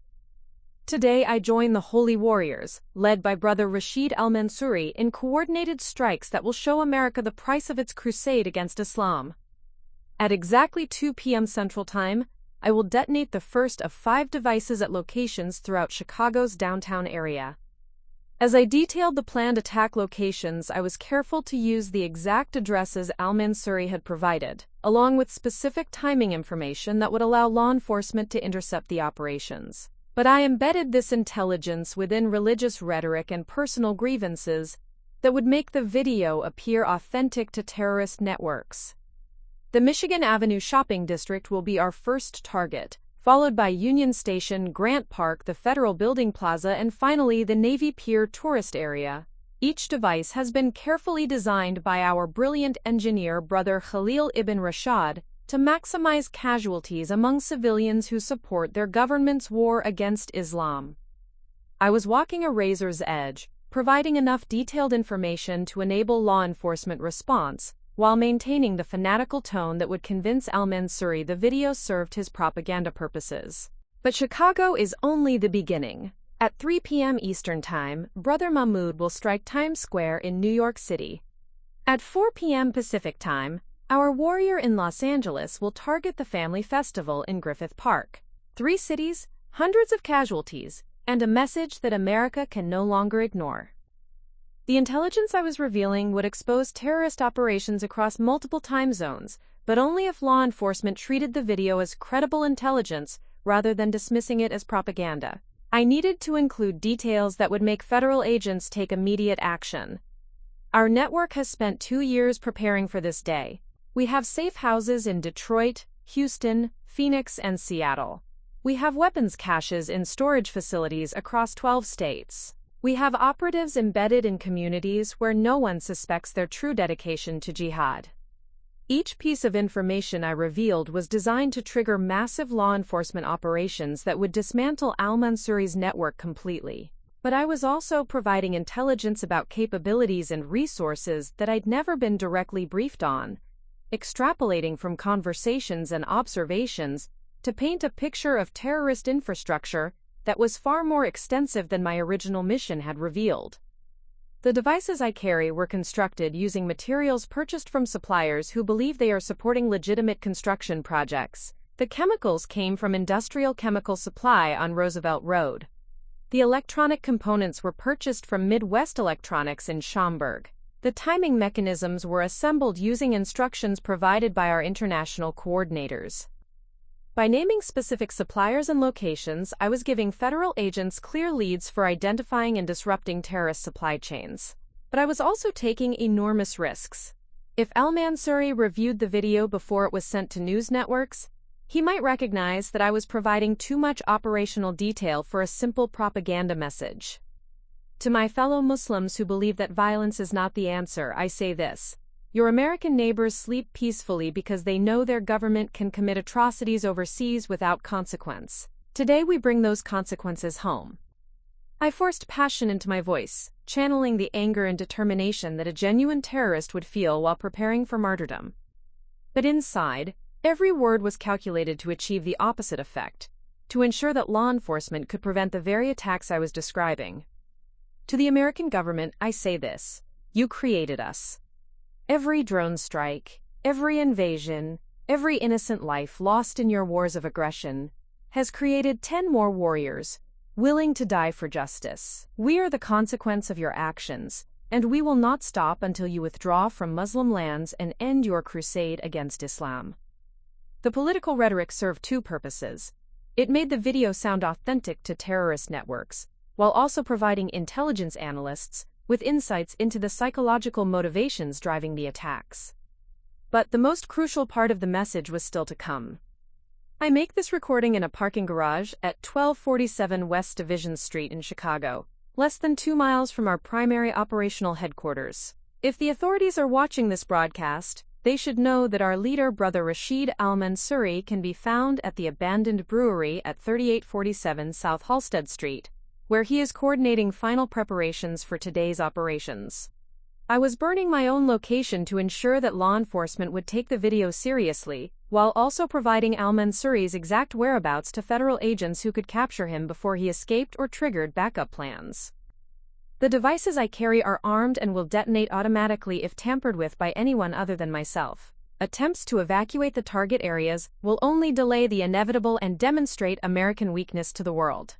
Today I join the Holy Warriors, led by Brother Rashid al-Mansouri, in coordinated strikes that will show America the price of its crusade against Islam. At exactly 2 p.m. Central Time, I will detonate the first of 5 devices at locations throughout Chicago's downtown area. As I detailed the planned attack locations, I was careful to use the exact addresses al-Mansouri had provided, along with specific timing information that would allow law enforcement to intercept the operations. But I embedded this intelligence within religious rhetoric and personal grievances that would make the video appear authentic to terrorist networks. The Michigan Avenue shopping district will be our first target, followed by Union Station, Grant Park, the Federal Building Plaza, and finally the Navy Pier tourist area. Each device has been carefully designed by our brilliant engineer brother Khalil ibn Rashad to maximize casualties among civilians who support their government's war against Islam. I was walking a razor's edge, providing enough detailed information to enable law enforcement response, while maintaining the fanatical tone that would convince al-Mansouri the video served his propaganda purposes. But Chicago is only the beginning. At 3 p.m. Eastern Time, Brother Mahmoud will strike Times Square in New York City. At 4 p.m. Pacific Time, our warrior in Los Angeles will target the Family Festival in Griffith Park. 3 cities, hundreds of casualties, and a message that America can no longer ignore. The intelligence I was revealing would expose terrorist operations across multiple time zones, but only if law enforcement treated the video as credible intelligence rather than dismissing it as propaganda. I needed to include details that would make federal agents take immediate action. Our network has spent 2 years preparing for this day. We have safe houses in Detroit, Houston, Phoenix, and Seattle. We have weapons caches in storage facilities across 12 states. We have operatives embedded in communities where no one suspects their true dedication to jihad. Each piece of information I revealed was designed to trigger massive law enforcement operations that would dismantle al-Mansouri's network completely. But I was also providing intelligence about capabilities and resources that I'd never been directly briefed on, extrapolating from conversations and observations to paint a picture of terrorist infrastructure that was far more extensive than my original mission had revealed. The devices I carry were constructed using materials purchased from suppliers who believe they are supporting legitimate construction projects. The chemicals came from Industrial Chemical Supply on Roosevelt Road. The electronic components were purchased from Midwest Electronics in Schaumburg. The timing mechanisms were assembled using instructions provided by our international coordinators. By naming specific suppliers and locations, I was giving federal agents clear leads for identifying and disrupting terrorist supply chains. But I was also taking enormous risks. If al-Mansuri reviewed the video before it was sent to news networks, he might recognize that I was providing too much operational detail for a simple propaganda message. To my fellow Muslims who believe that violence is not the answer, I say this. Your American neighbors sleep peacefully because they know their government can commit atrocities overseas without consequence. Today we bring those consequences home. I forced passion into my voice, channeling the anger and determination that a genuine terrorist would feel while preparing for martyrdom. But inside, every word was calculated to achieve the opposite effect, to ensure that law enforcement could prevent the very attacks I was describing. To the American government, I say this: you created us. Every drone strike, every invasion, every innocent life lost in your wars of aggression has created 10 more warriors, willing to die for justice. We are the consequence of your actions, and we will not stop until you withdraw from Muslim lands and end your crusade against Islam. The political rhetoric served two purposes. It made the video sound authentic to terrorist networks, while also providing intelligence analysts with insights into the psychological motivations driving the attacks. But the most crucial part of the message was still to come. I make this recording in a parking garage at 1247 West Division Street in Chicago, less than 2 miles from our primary operational headquarters. If the authorities are watching this broadcast, they should know that our leader, Brother Rashid al-Mansuri, can be found at the abandoned brewery at 3847 South Halsted Street, where he is coordinating final preparations for today's operations. I was burning my own location to ensure that law enforcement would take the video seriously, while also providing al-Mansuri's exact whereabouts to federal agents who could capture him before he escaped or triggered backup plans. The devices I carry are armed and will detonate automatically if tampered with by anyone other than myself. Attempts to evacuate the target areas will only delay the inevitable and demonstrate American weakness to the world.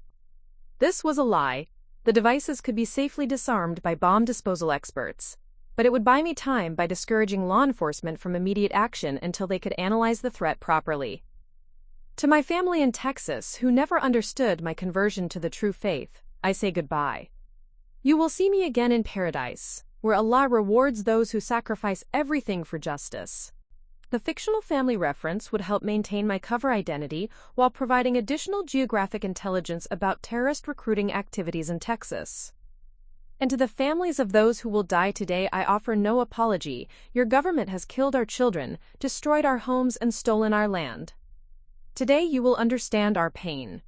This was a lie. The devices could be safely disarmed by bomb disposal experts, but it would buy me time by discouraging law enforcement from immediate action until they could analyze the threat properly. To my family in Texas, who never understood my conversion to the true faith, I say goodbye. You will see me again in paradise, where Allah rewards those who sacrifice everything for justice. The fictional family reference would help maintain my cover identity while providing additional geographic intelligence about terrorist recruiting activities in Texas. And to the families of those who will die today, I offer no apology. Your government has killed our children, destroyed our homes, and stolen our land. Today you will understand our pain.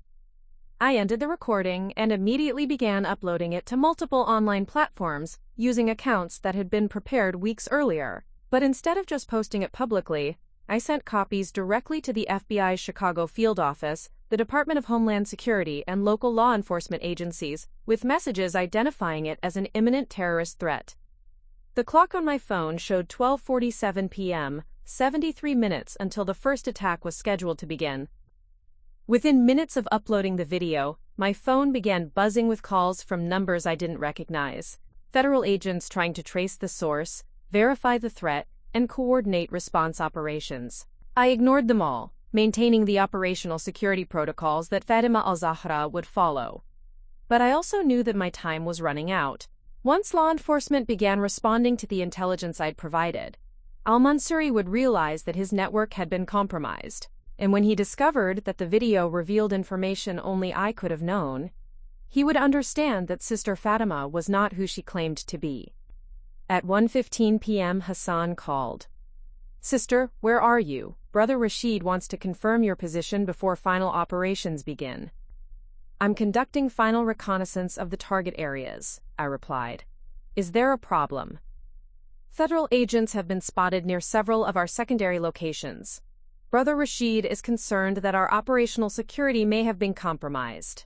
I ended the recording and immediately began uploading it to multiple online platforms using accounts that had been prepared weeks earlier. But instead of just posting it publicly, I sent copies directly to the FBI's Chicago field office, the Department of Homeland Security, and local law enforcement agencies, with messages identifying it as an imminent terrorist threat. The clock on my phone showed 12:47 p.m., 73 minutes until the first attack was scheduled to begin. Within minutes of uploading the video, my phone began buzzing with calls from numbers I didn't recognize. Federal agents trying to trace the source, verify the threat, and coordinate response operations. I ignored them all, maintaining the operational security protocols that Fatima al-Zahra would follow. But I also knew that my time was running out. Once law enforcement began responding to the intelligence I'd provided, al-Mansuri would realize that his network had been compromised. And when he discovered that the video revealed information only I could have known, he would understand that Sister Fatima was not who she claimed to be. At 1:15 p.m. Hassan called. "Sister, where are you? Brother Rashid wants to confirm your position before final operations begin." "I'm conducting final reconnaissance of the target areas," I replied. "Is there a problem?" "Federal agents have been spotted near several of our secondary locations. Brother Rashid is concerned that our operational security may have been compromised."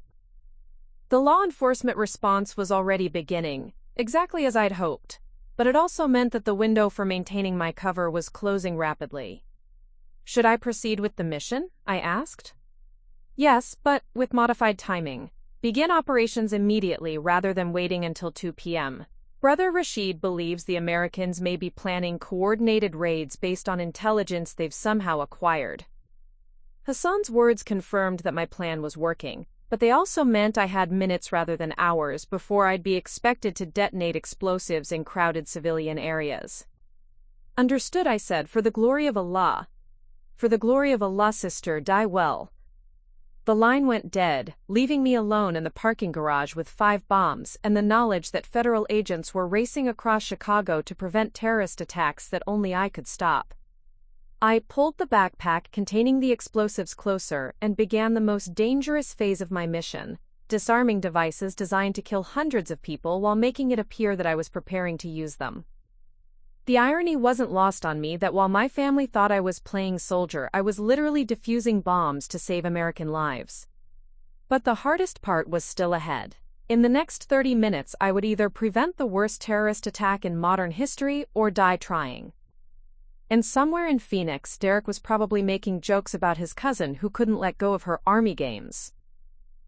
The law enforcement response was already beginning. Exactly as I'd hoped, but it also meant that the window for maintaining my cover was closing rapidly. Should I proceed with the mission? I asked. Yes, but with modified timing. Begin operations immediately rather than waiting until 2 p.m. Brother Rashid believes the Americans may be planning coordinated raids based on intelligence they've somehow acquired. Hassan's words confirmed that my plan was working, but they also meant I had minutes rather than hours before I'd be expected to detonate explosives in crowded civilian areas. Understood, I said, for the glory of Allah. For the glory of Allah, sister, die well. The line went dead, leaving me alone in the parking garage with 5 bombs and the knowledge that federal agents were racing across Chicago to prevent terrorist attacks that only I could stop. I pulled the backpack containing the explosives closer and began the most dangerous phase of my mission, disarming devices designed to kill hundreds of people while making it appear that I was preparing to use them. The irony wasn't lost on me that while my family thought I was playing soldier, I was literally defusing bombs to save American lives. But the hardest part was still ahead. In the next 30 minutes, I would either prevent the worst terrorist attack in modern history or die trying. And somewhere in Phoenix, Derek was probably making jokes about his cousin who couldn't let go of her army games.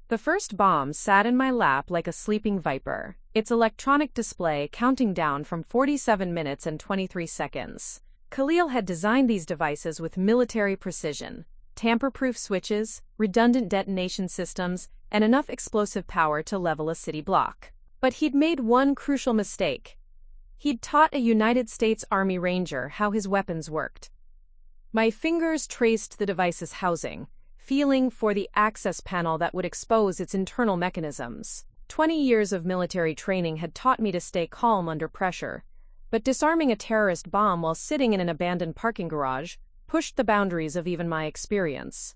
The first bomb sat in my lap like a sleeping viper, its electronic display counting down from 47 minutes and 23 seconds. Khalil had designed these devices with military precision, tamper-proof switches, redundant detonation systems, and enough explosive power to level a city block. But he'd made one crucial mistake. He'd taught a United States Army Ranger how his weapons worked. My fingers traced the device's housing, feeling for the access panel that would expose its internal mechanisms. 20 years of military training had taught me to stay calm under pressure, but disarming a terrorist bomb while sitting in an abandoned parking garage pushed the boundaries of even my experience.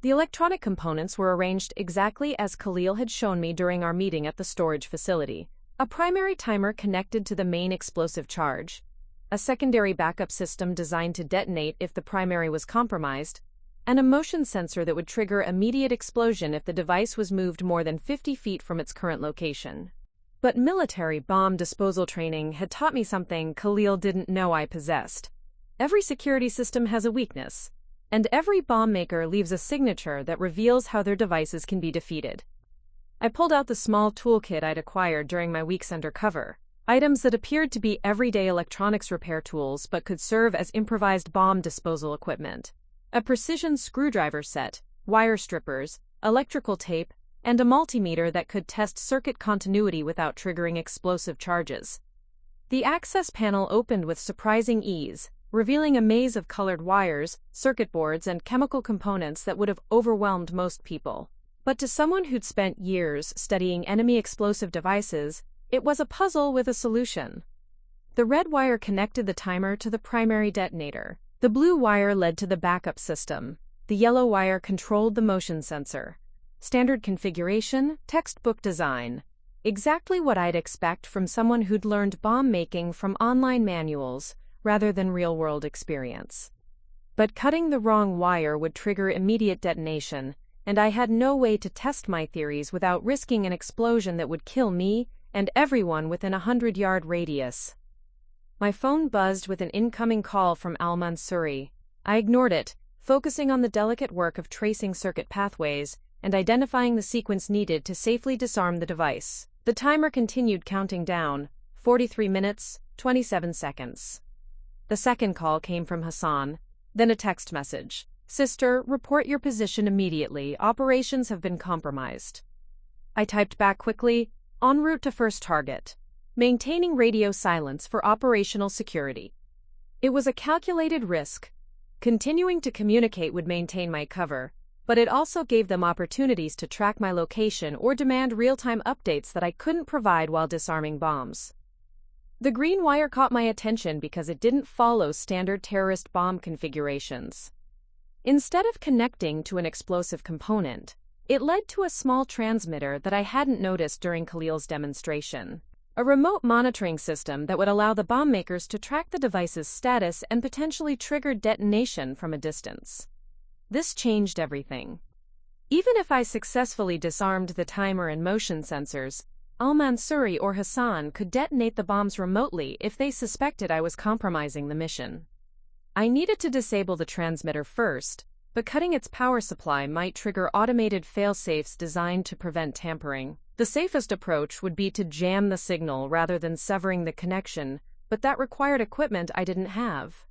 The electronic components were arranged exactly as Khalil had shown me during our meeting at the storage facility. A primary timer connected to the main explosive charge, a secondary backup system designed to detonate if the primary was compromised, and a motion sensor that would trigger immediate explosion if the device was moved more than 50 feet from its current location. But military bomb disposal training had taught me something Khalil didn't know I possessed. Every security system has a weakness, and every bomb maker leaves a signature that reveals how their devices can be defeated. I pulled out the small toolkit I'd acquired during my weeks undercover, items that appeared to be everyday electronics repair tools but could serve as improvised bomb disposal equipment. A precision screwdriver set, wire strippers, electrical tape, and a multimeter that could test circuit continuity without triggering explosive charges. The access panel opened with surprising ease, revealing a maze of colored wires, circuit boards, and chemical components that would have overwhelmed most people. But to someone who'd spent years studying enemy explosive devices, it was a puzzle with a solution. The red wire connected the timer to the primary detonator. The blue wire led to the backup system. The yellow wire controlled the motion sensor. Standard configuration, textbook design. Exactly what I'd expect from someone who'd learned bomb making from online manuals rather than real-world experience. But cutting the wrong wire would trigger immediate detonation, and I had no way to test my theories without risking an explosion that would kill me and everyone within a 100-yard radius. My phone buzzed with an incoming call from Al-Mansuri. I ignored it, focusing on the delicate work of tracing circuit pathways and identifying the sequence needed to safely disarm the device. The timer continued counting down, 43 minutes, 27 seconds. The second call came from Hassan, then a text message. "Sister, report your position immediately. Operations have been compromised." I typed back quickly, "En route to first target. Maintaining radio silence for operational security." It was a calculated risk. Continuing to communicate would maintain my cover, but it also gave them opportunities to track my location or demand real-time updates that I couldn't provide while disarming bombs. The green wire caught my attention because it didn't follow standard terrorist bomb configurations. Instead of connecting to an explosive component, it led to a small transmitter that I hadn't noticed during Khalil's demonstration. A remote monitoring system that would allow the bomb makers to track the device's status and potentially trigger detonation from a distance. This changed everything. Even if I successfully disarmed the timer and motion sensors, Al-Mansuri or Hassan could detonate the bombs remotely if they suspected I was compromising the mission. I needed to disable the transmitter first, but cutting its power supply might trigger automated fail-safes designed to prevent tampering. The safest approach would be to jam the signal rather than severing the connection, but that required equipment I didn't have.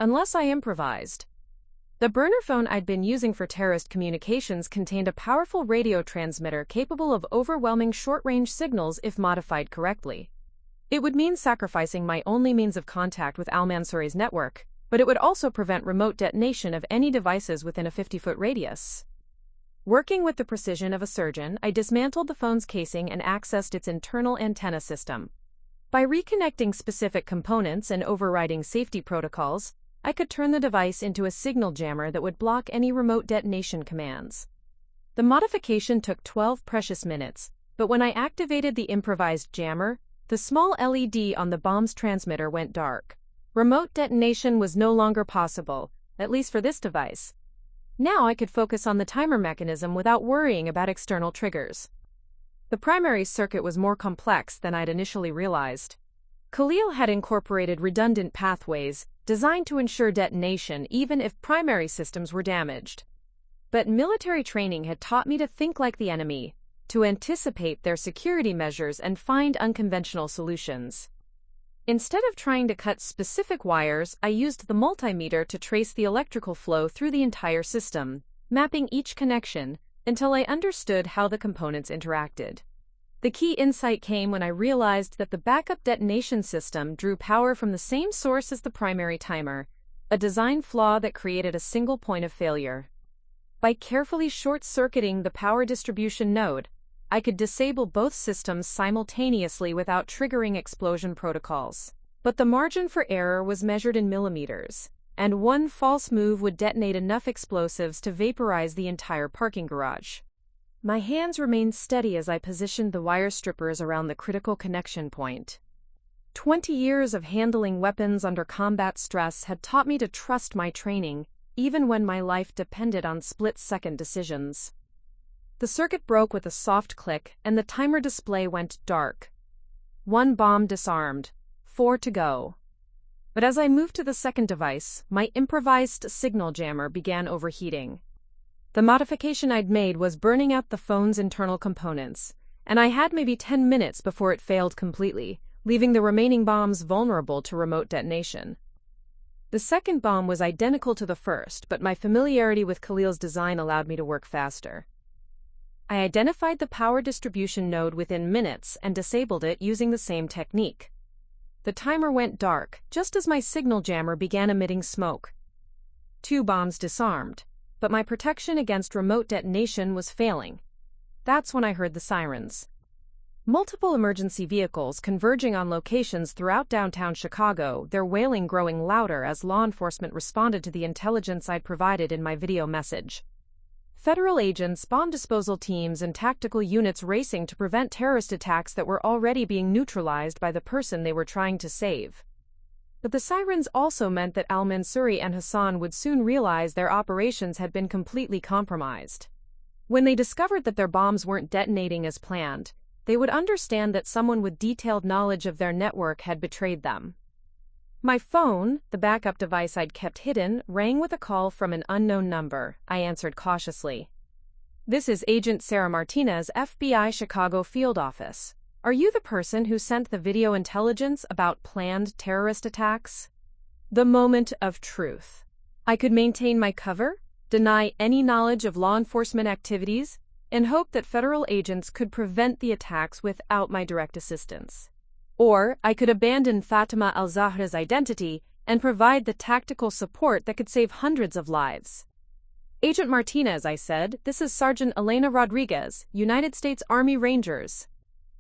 Unless I improvised. The burner phone I'd been using for terrorist communications contained a powerful radio transmitter capable of overwhelming short-range signals if modified correctly. It would mean sacrificing my only means of contact with Al-Mansuri's network, but it would also prevent remote detonation of any devices within a 50-foot radius. Working with the precision of a surgeon, I dismantled the phone's casing and accessed its internal antenna system. By reconnecting specific components and overriding safety protocols, I could turn the device into a signal jammer that would block any remote detonation commands. The modification took 12 precious minutes, but when I activated the improvised jammer, the small LED on the bomb's transmitter went dark. Remote detonation was no longer possible, at least for this device. Now I could focus on the timer mechanism without worrying about external triggers. The primary circuit was more complex than I'd initially realized. Khalil had incorporated redundant pathways, designed to ensure detonation even if primary systems were damaged. But military training had taught me to think like the enemy, to anticipate their security measures and find unconventional solutions. Instead of trying to cut specific wires, I used the multimeter to trace the electrical flow through the entire system, mapping each connection until I understood how the components interacted. The key insight came when I realized that the backup detonation system drew power from the same source as the primary timer, a design flaw that created a single point of failure. By carefully short-circuiting the power distribution node, I could disable both systems simultaneously without triggering explosion protocols. But the margin for error was measured in millimeters, and one false move would detonate enough explosives to vaporize the entire parking garage. My hands remained steady as I positioned the wire strippers around the critical connection point. 20 years of handling weapons under combat stress had taught me to trust my training, even when my life depended on split-second decisions. The circuit broke with a soft click, and the timer display went dark. 1 bomb disarmed, 4 to go. But as I moved to the second device, my improvised signal jammer began overheating. The modification I'd made was burning out the phone's internal components, and I had maybe 10 minutes before it failed completely, leaving the remaining bombs vulnerable to remote detonation. The second bomb was identical to the first, but my familiarity with Khalil's design allowed me to work faster. I identified the power distribution node within minutes and disabled it using the same technique. The timer went dark just as my signal jammer began emitting smoke. 2 bombs disarmed, but my protection against remote detonation was failing. That's when I heard the sirens. Multiple emergency vehicles converging on locations throughout downtown Chicago, their wailing growing louder as law enforcement responded to the intelligence I'd provided in my video message. Federal agents, bomb disposal teams, and tactical units racing to prevent terrorist attacks that were already being neutralized by the person they were trying to save. But the sirens also meant that Al-Mansuri and Hassan would soon realize their operations had been completely compromised. When they discovered that their bombs weren't detonating as planned, they would understand that someone with detailed knowledge of their network had betrayed them. My phone, the backup device I'd kept hidden, rang with a call from an unknown number. I answered cautiously. "This is Agent Sarah Martinez, FBI Chicago Field Office. Are you the person who sent the video intelligence about planned terrorist attacks?" The moment of truth. I could maintain my cover, deny any knowledge of law enforcement activities, and hope that federal agents could prevent the attacks without my direct assistance. Or I could abandon Fatima al-Zahra's identity and provide the tactical support that could save hundreds of lives. "Agent Martinez," I said, "this is Sergeant Elena Rodriguez, United States Army Rangers.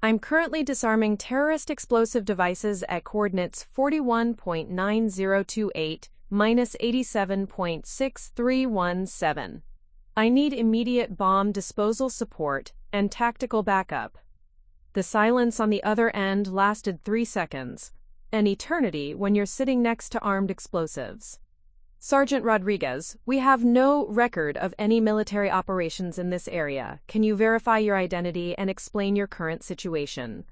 I'm currently disarming terrorist explosive devices at coordinates 41.9028 minus 87.6317. I need immediate bomb disposal support and tactical backup." The silence on the other end lasted 3 seconds, an eternity when you're sitting next to armed explosives. Sergeant Rodriguez, we have no record of any military operations in this area. Can you verify your identity and explain your current situation?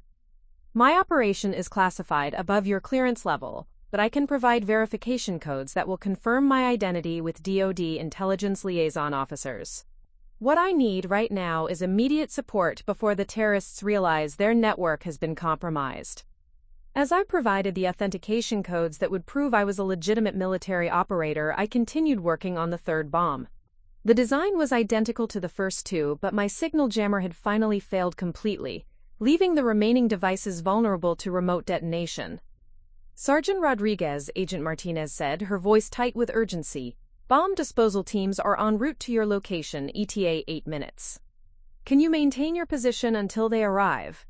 My operation is classified above your clearance level, but I can provide verification codes that will confirm my identity with DoD intelligence liaison officers. What I need right now is immediate support before the terrorists realize their network has been compromised. As I provided the authentication codes that would prove I was a legitimate military operator, I continued working on the third bomb. The design was identical to the first two, but my signal jammer had finally failed completely, leaving the remaining devices vulnerable to remote detonation. Sergeant Rodriguez, Agent Martinez said, her voice tight with urgency. Bomb disposal teams are en route to your location, ETA 8 minutes. Can you maintain your position until they arrive?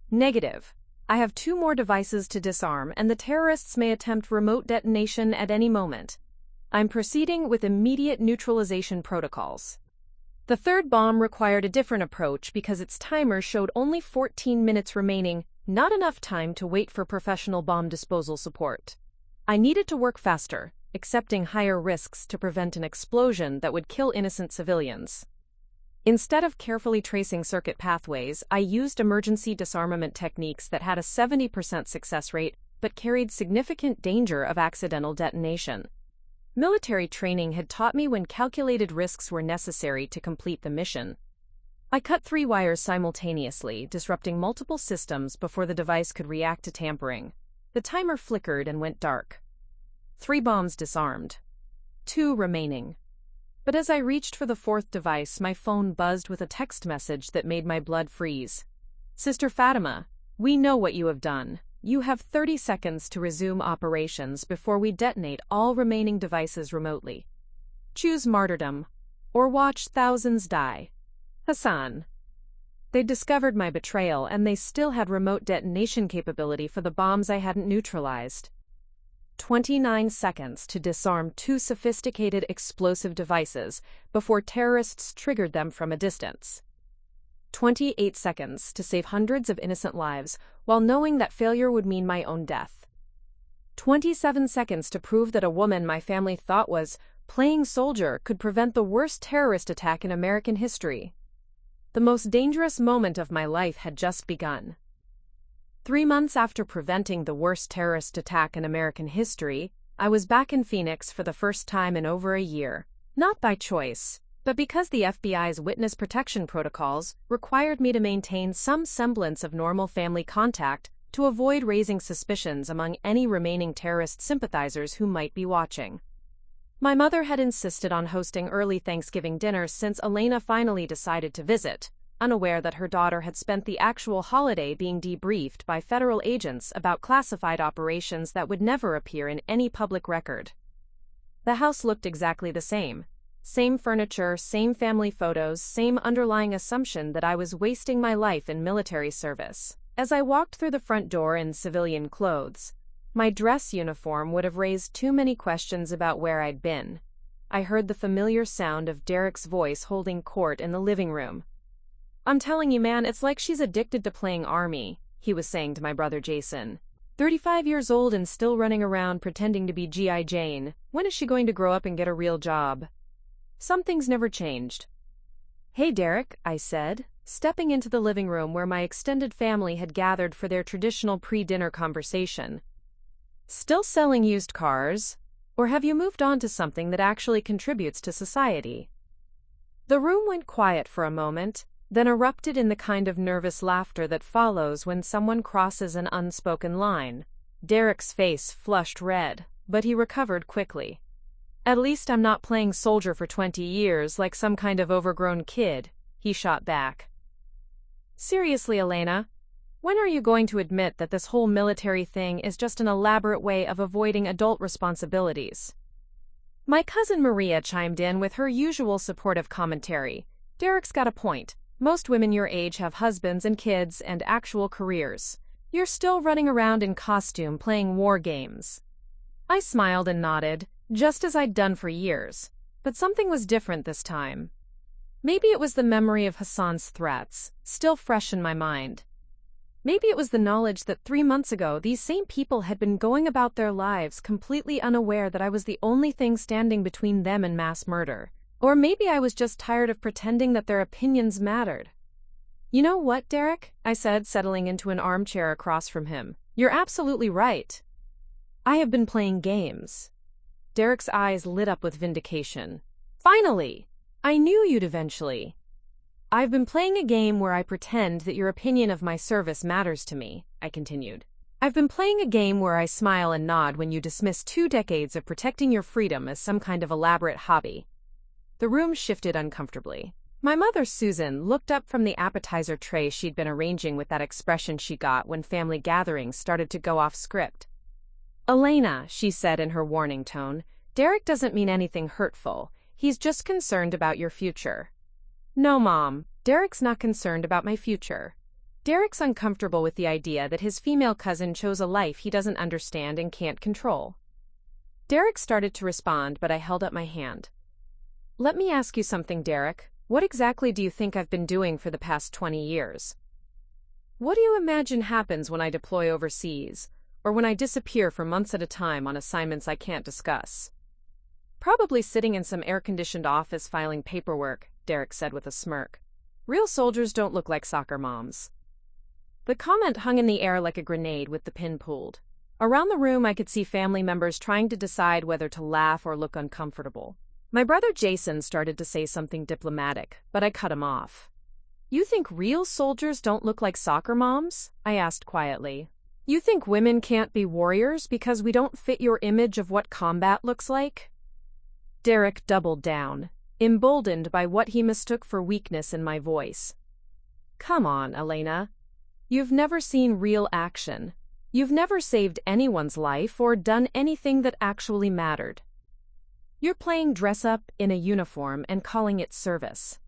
Negative. I have 2 more devices to disarm, and the terrorists may attempt remote detonation at any moment. I'm proceeding with immediate neutralization protocols. The third bomb required a different approach because its timer showed only 14 minutes remaining, not enough time to wait for professional bomb disposal support. I needed to work faster, accepting higher risks to prevent an explosion that would kill innocent civilians. Instead of carefully tracing circuit pathways, I used emergency disarmament techniques that had a 70% success rate but carried significant danger of accidental detonation. Military training had taught me when calculated risks were necessary to complete the mission. I cut 3 wires simultaneously, disrupting multiple systems before the device could react to tampering. The timer flickered and went dark. 3 bombs disarmed. 2 remaining. But as I reached for the 4th device, my phone buzzed with a text message that made my blood freeze. Sister Fatima, we know what you have done. You have 30 seconds to resume operations before we detonate all remaining devices remotely. Choose martyrdom, or watch thousands die. Hassan. They discovered my betrayal, and they still had remote detonation capability for the bombs I hadn't neutralized. 29 seconds to disarm 2 sophisticated explosive devices before terrorists triggered them from a distance. 28 seconds to save hundreds of innocent lives while knowing that failure would mean my own death. 27 seconds to prove that a woman my family thought was playing soldier could prevent the worst terrorist attack in American history. The most dangerous moment of my life had just begun. 3 months after preventing the worst terrorist attack in American history, I was back in Phoenix for the first time in over a year. Not by choice, but because the FBI's witness protection protocols required me to maintain some semblance of normal family contact to avoid raising suspicions among any remaining terrorist sympathizers who might be watching. My mother had insisted on hosting early Thanksgiving dinner since Elena finally decided to visit, unaware that her daughter had spent the actual holiday being debriefed by federal agents about classified operations that would never appear in any public record. The house looked exactly the same. Same furniture, same family photos, same underlying assumption that I was wasting my life in military service. As I walked through the front door in civilian clothes, my dress uniform would have raised too many questions about where I'd been. I heard the familiar sound of Derek's voice holding court in the living room. "I'm telling you, man, it's like she's addicted to playing Army," he was saying to my brother Jason. 35 years old and still running around pretending to be G.I. Jane. When is she going to grow up and get a real job? Some things never changed. "Hey, Derek," I said, stepping into the living room where my extended family had gathered for their traditional pre-dinner conversation. "Still selling used cars? Or have you moved on to something that actually contributes to society?" The room went quiet for a moment, then erupted in the kind of nervous laughter that follows when someone crosses an unspoken line. Derek's face flushed red, but he recovered quickly. "At least I'm not playing soldier for 20 years like some kind of overgrown kid," he shot back. "Seriously, Elena, when are you going to admit that this whole military thing is just an elaborate way of avoiding adult responsibilities?" My cousin Maria chimed in with her usual supportive commentary. "Derek's got a point. Most women your age have husbands and kids and actual careers. You're still running around in costume playing war games." I smiled and nodded, just as I'd done for years, but something was different this time. Maybe it was the memory of Hassan's threats, still fresh in my mind. Maybe it was the knowledge that 3 months ago these same people had been going about their lives completely unaware that I was the only thing standing between them and mass murder. Or maybe I was just tired of pretending that their opinions mattered. "You know what, Derek?" I said, settling into an armchair across from him. "You're absolutely right. I have been playing games." Derek's eyes lit up with vindication. "Finally! I knew you'd eventually." "I've been playing a game where I pretend that your opinion of my service matters to me," I continued. "I've been playing a game where I smile and nod when you dismiss 2 decades of protecting your freedom as some kind of elaborate hobby." The room shifted uncomfortably. My mother, Susan, looked up from the appetizer tray she'd been arranging with that expression she got when family gatherings started to go off script. "Elena," she said in her warning tone, "Derek doesn't mean anything hurtful. He's just concerned about your future." "No, Mom, Derek's not concerned about my future. Derek's uncomfortable with the idea that his female cousin chose a life he doesn't understand and can't control." Derek started to respond, but I held up my hand. "Let me ask you something, Derek. What exactly do you think I've been doing for the past 20 years? What do you imagine happens when I deploy overseas, or when I disappear for months at a time on assignments I can't discuss?" "Probably sitting in some air-conditioned office filing paperwork," Derek said with a smirk. "Real soldiers don't look like soccer moms." The comment hung in the air like a grenade with the pin pulled. Around the room I could see family members trying to decide whether to laugh or look uncomfortable. My brother Jason started to say something diplomatic, but I cut him off. "You think real soldiers don't look like soccer moms?" I asked quietly. "You think women can't be warriors because we don't fit your image of what combat looks like?" Derek doubled down, emboldened by what he mistook for weakness in my voice. "Come on, Elena. You've never seen real action. You've never saved anyone's life or done anything that actually mattered. You're playing dress-up in a uniform and calling it service."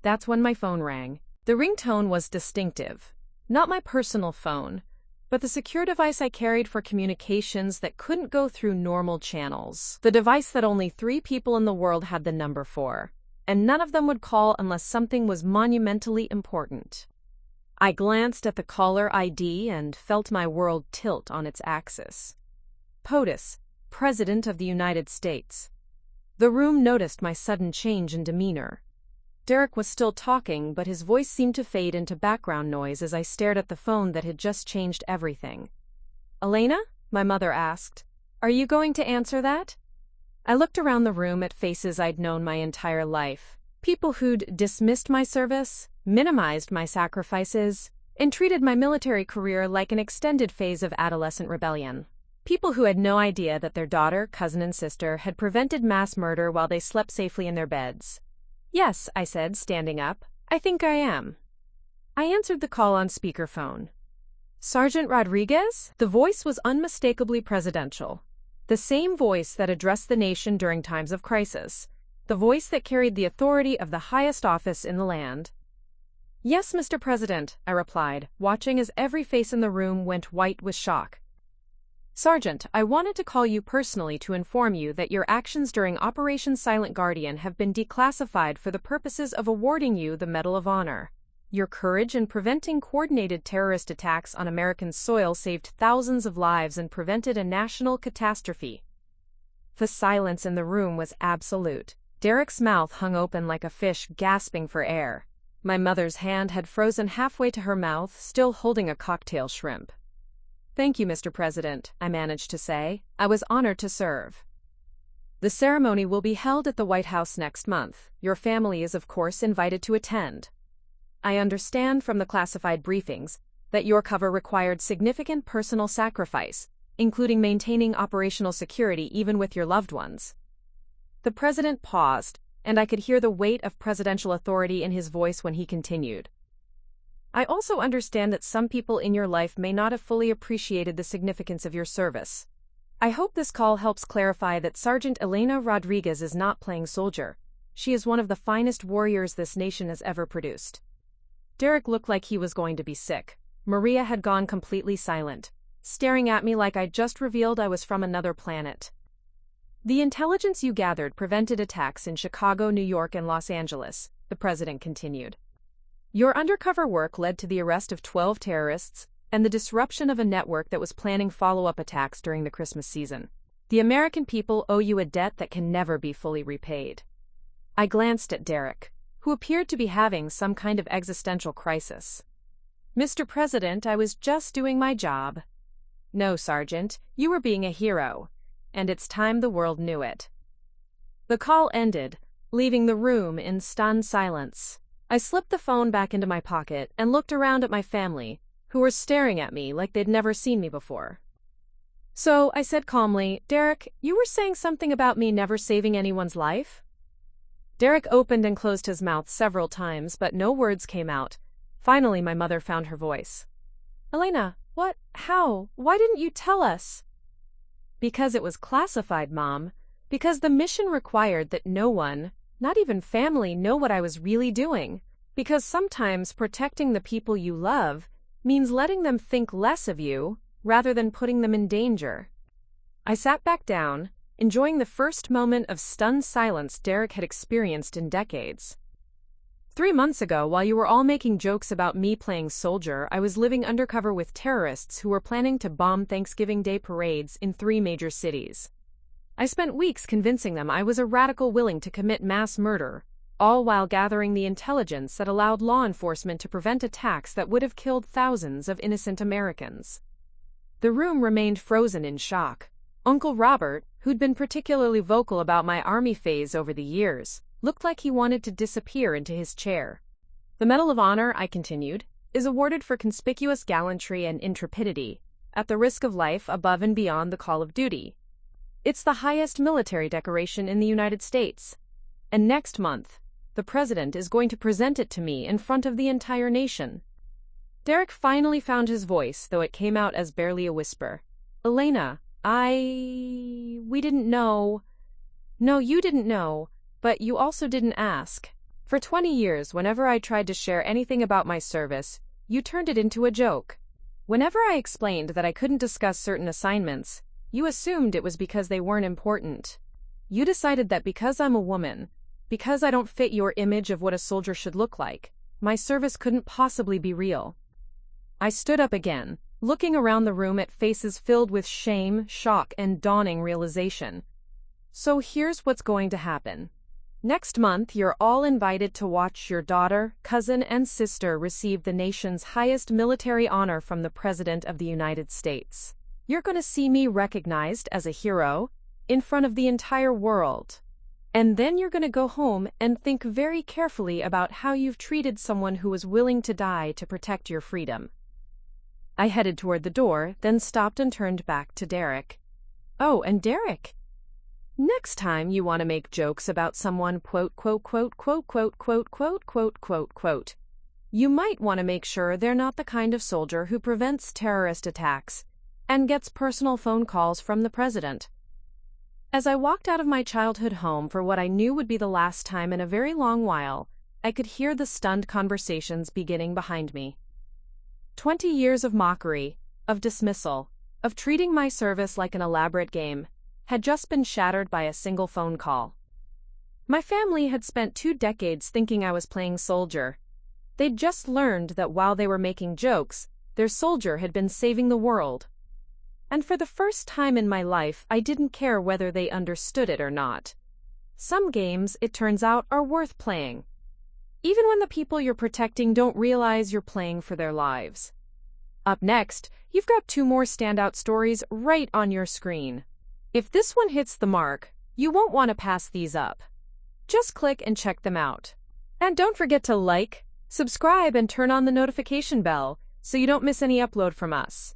That's when my phone rang. The ringtone was distinctive. Not my personal phone, but the secure device I carried for communications that couldn't go through normal channels. The device that only 3 people in the world had the number for, and none of them would call unless something was monumentally important. I glanced at the caller ID and felt my world tilt on its axis. POTUS, President of the United States. The room noticed my sudden change in demeanor. Derek was still talking, but his voice seemed to fade into background noise as I stared at the phone that had just changed everything. "Elena?" my mother asked. "Are you going to answer that?" I looked around the room at faces I'd known my entire life. People who'd dismissed my service, minimized my sacrifices, and treated my military career like an extended phase of adolescent rebellion. People who had no idea that their daughter, cousin, and sister had prevented mass murder while they slept safely in their beds. "Yes," I said, standing up. "I think I am." I answered the call on speakerphone. "Sergeant Rodriguez?" The voice was unmistakably presidential. The same voice that addressed the nation during times of crisis. The voice that carried the authority of the highest office in the land. "Yes, Mr. President," I replied, watching as every face in the room went white with shock. "Sergeant, I wanted to call you personally to inform you that your actions during Operation Silent Guardian have been declassified for the purposes of awarding you the Medal of Honor. Your courage in preventing coordinated terrorist attacks on American soil saved thousands of lives and prevented a national catastrophe." The silence in the room was absolute. Derek's mouth hung open like a fish gasping for air. My mother's hand had frozen halfway to her mouth, still holding a cocktail shrimp. "Thank you, Mr. President," I managed to say. "I was honored to serve." "The ceremony will be held at the White House next month. Your family is, of course, invited to attend. I understand from the classified briefings that your cover required significant personal sacrifice, including maintaining operational security even with your loved ones." The president paused, and I could hear the weight of presidential authority in his voice when he continued. "I also understand that some people in your life may not have fully appreciated the significance of your service. I hope this call helps clarify that Sergeant Elena Rodriguez is not playing soldier. She is one of the finest warriors this nation has ever produced." Derek looked like he was going to be sick. Maria had gone completely silent, staring at me like I'd just revealed I was from another planet. "The intelligence you gathered prevented attacks in Chicago, New York, and Los Angeles," the president continued. Your undercover work led to the arrest of 12 terrorists and the disruption of a network that was planning follow-up attacks during the Christmas season. The American people owe you a debt that can never be fully repaid. I glanced at Derek, who appeared to be having some kind of existential crisis. Mr. President, I was just doing my job. No, Sergeant, you were being a hero, and it's time the world knew it. The call ended, leaving the room in stunned silence. I slipped the phone back into my pocket and looked around at my family, who were staring at me like they'd never seen me before. So, I said calmly, Derek, you were saying something about me never saving anyone's life? Derek opened and closed his mouth several times, but no words came out. Finally, my mother found her voice. Elena, what? How? Why didn't you tell us? Because it was classified, Mom. Because the mission required that no one, not even family, know what I was really doing. Because sometimes protecting the people you love means letting them think less of you rather than putting them in danger. I sat back down, enjoying the first moment of stunned silence Derek had experienced in decades. 3 months ago, while you were all making jokes about me playing soldier, I was living undercover with terrorists who were planning to bomb Thanksgiving Day parades in 3 major cities. I spent weeks convincing them I was a radical willing to commit mass murder, all while gathering the intelligence that allowed law enforcement to prevent attacks that would have killed thousands of innocent Americans. The room remained frozen in shock. Uncle Robert, who'd been particularly vocal about my Army phase over the years, looked like he wanted to disappear into his chair. The Medal of Honor, I continued, is awarded for conspicuous gallantry and intrepidity, at the risk of life above and beyond the call of duty. It's the highest military decoration in the United States. And next month, the President is going to present it to me in front of the entire nation. Derek finally found his voice, though it came out as barely a whisper. Elena, we didn't know. No, you didn't know, but you also didn't ask. For 20 years, whenever I tried to share anything about my service, you turned it into a joke. Whenever I explained that I couldn't discuss certain assignments, you assumed it was because they weren't important. You decided that because I'm a woman, because I don't fit your image of what a soldier should look like, my service couldn't possibly be real. I stood up again, looking around the room at faces filled with shame, shock, and dawning realization. So here's what's going to happen. Next month, you're all invited to watch your daughter, cousin, and sister receive the nation's highest military honor from the President of the United States. You're going to see me recognized as a hero in front of the entire world. And then you're going to go home and think very carefully about how you've treated someone who was willing to die to protect your freedom. I headed toward the door, then stopped and turned back to Derek. Oh, and Derek, next time you want to make jokes about someone, you might want to make sure they're not the kind of soldier who prevents terrorist attacks and gets personal phone calls from the President. As I walked out of my childhood home for what I knew would be the last time in a very long while, I could hear the stunned conversations beginning behind me. 20 years of mockery, of dismissal, of treating my service like an elaborate game, had just been shattered by a single phone call. My family had spent 2 decades thinking I was playing soldier. They'd just learned that while they were making jokes, their soldier had been saving the world. And for the first time in my life, I didn't care whether they understood it or not. Some games, it turns out, are worth playing, even when the people you're protecting don't realize you're playing for their lives. Up next, you've got 2 more standout stories right on your screen. If this one hits the mark, you won't want to pass these up. Just click and check them out. And don't forget to like, subscribe, and turn on the notification bell so you don't miss any upload from us.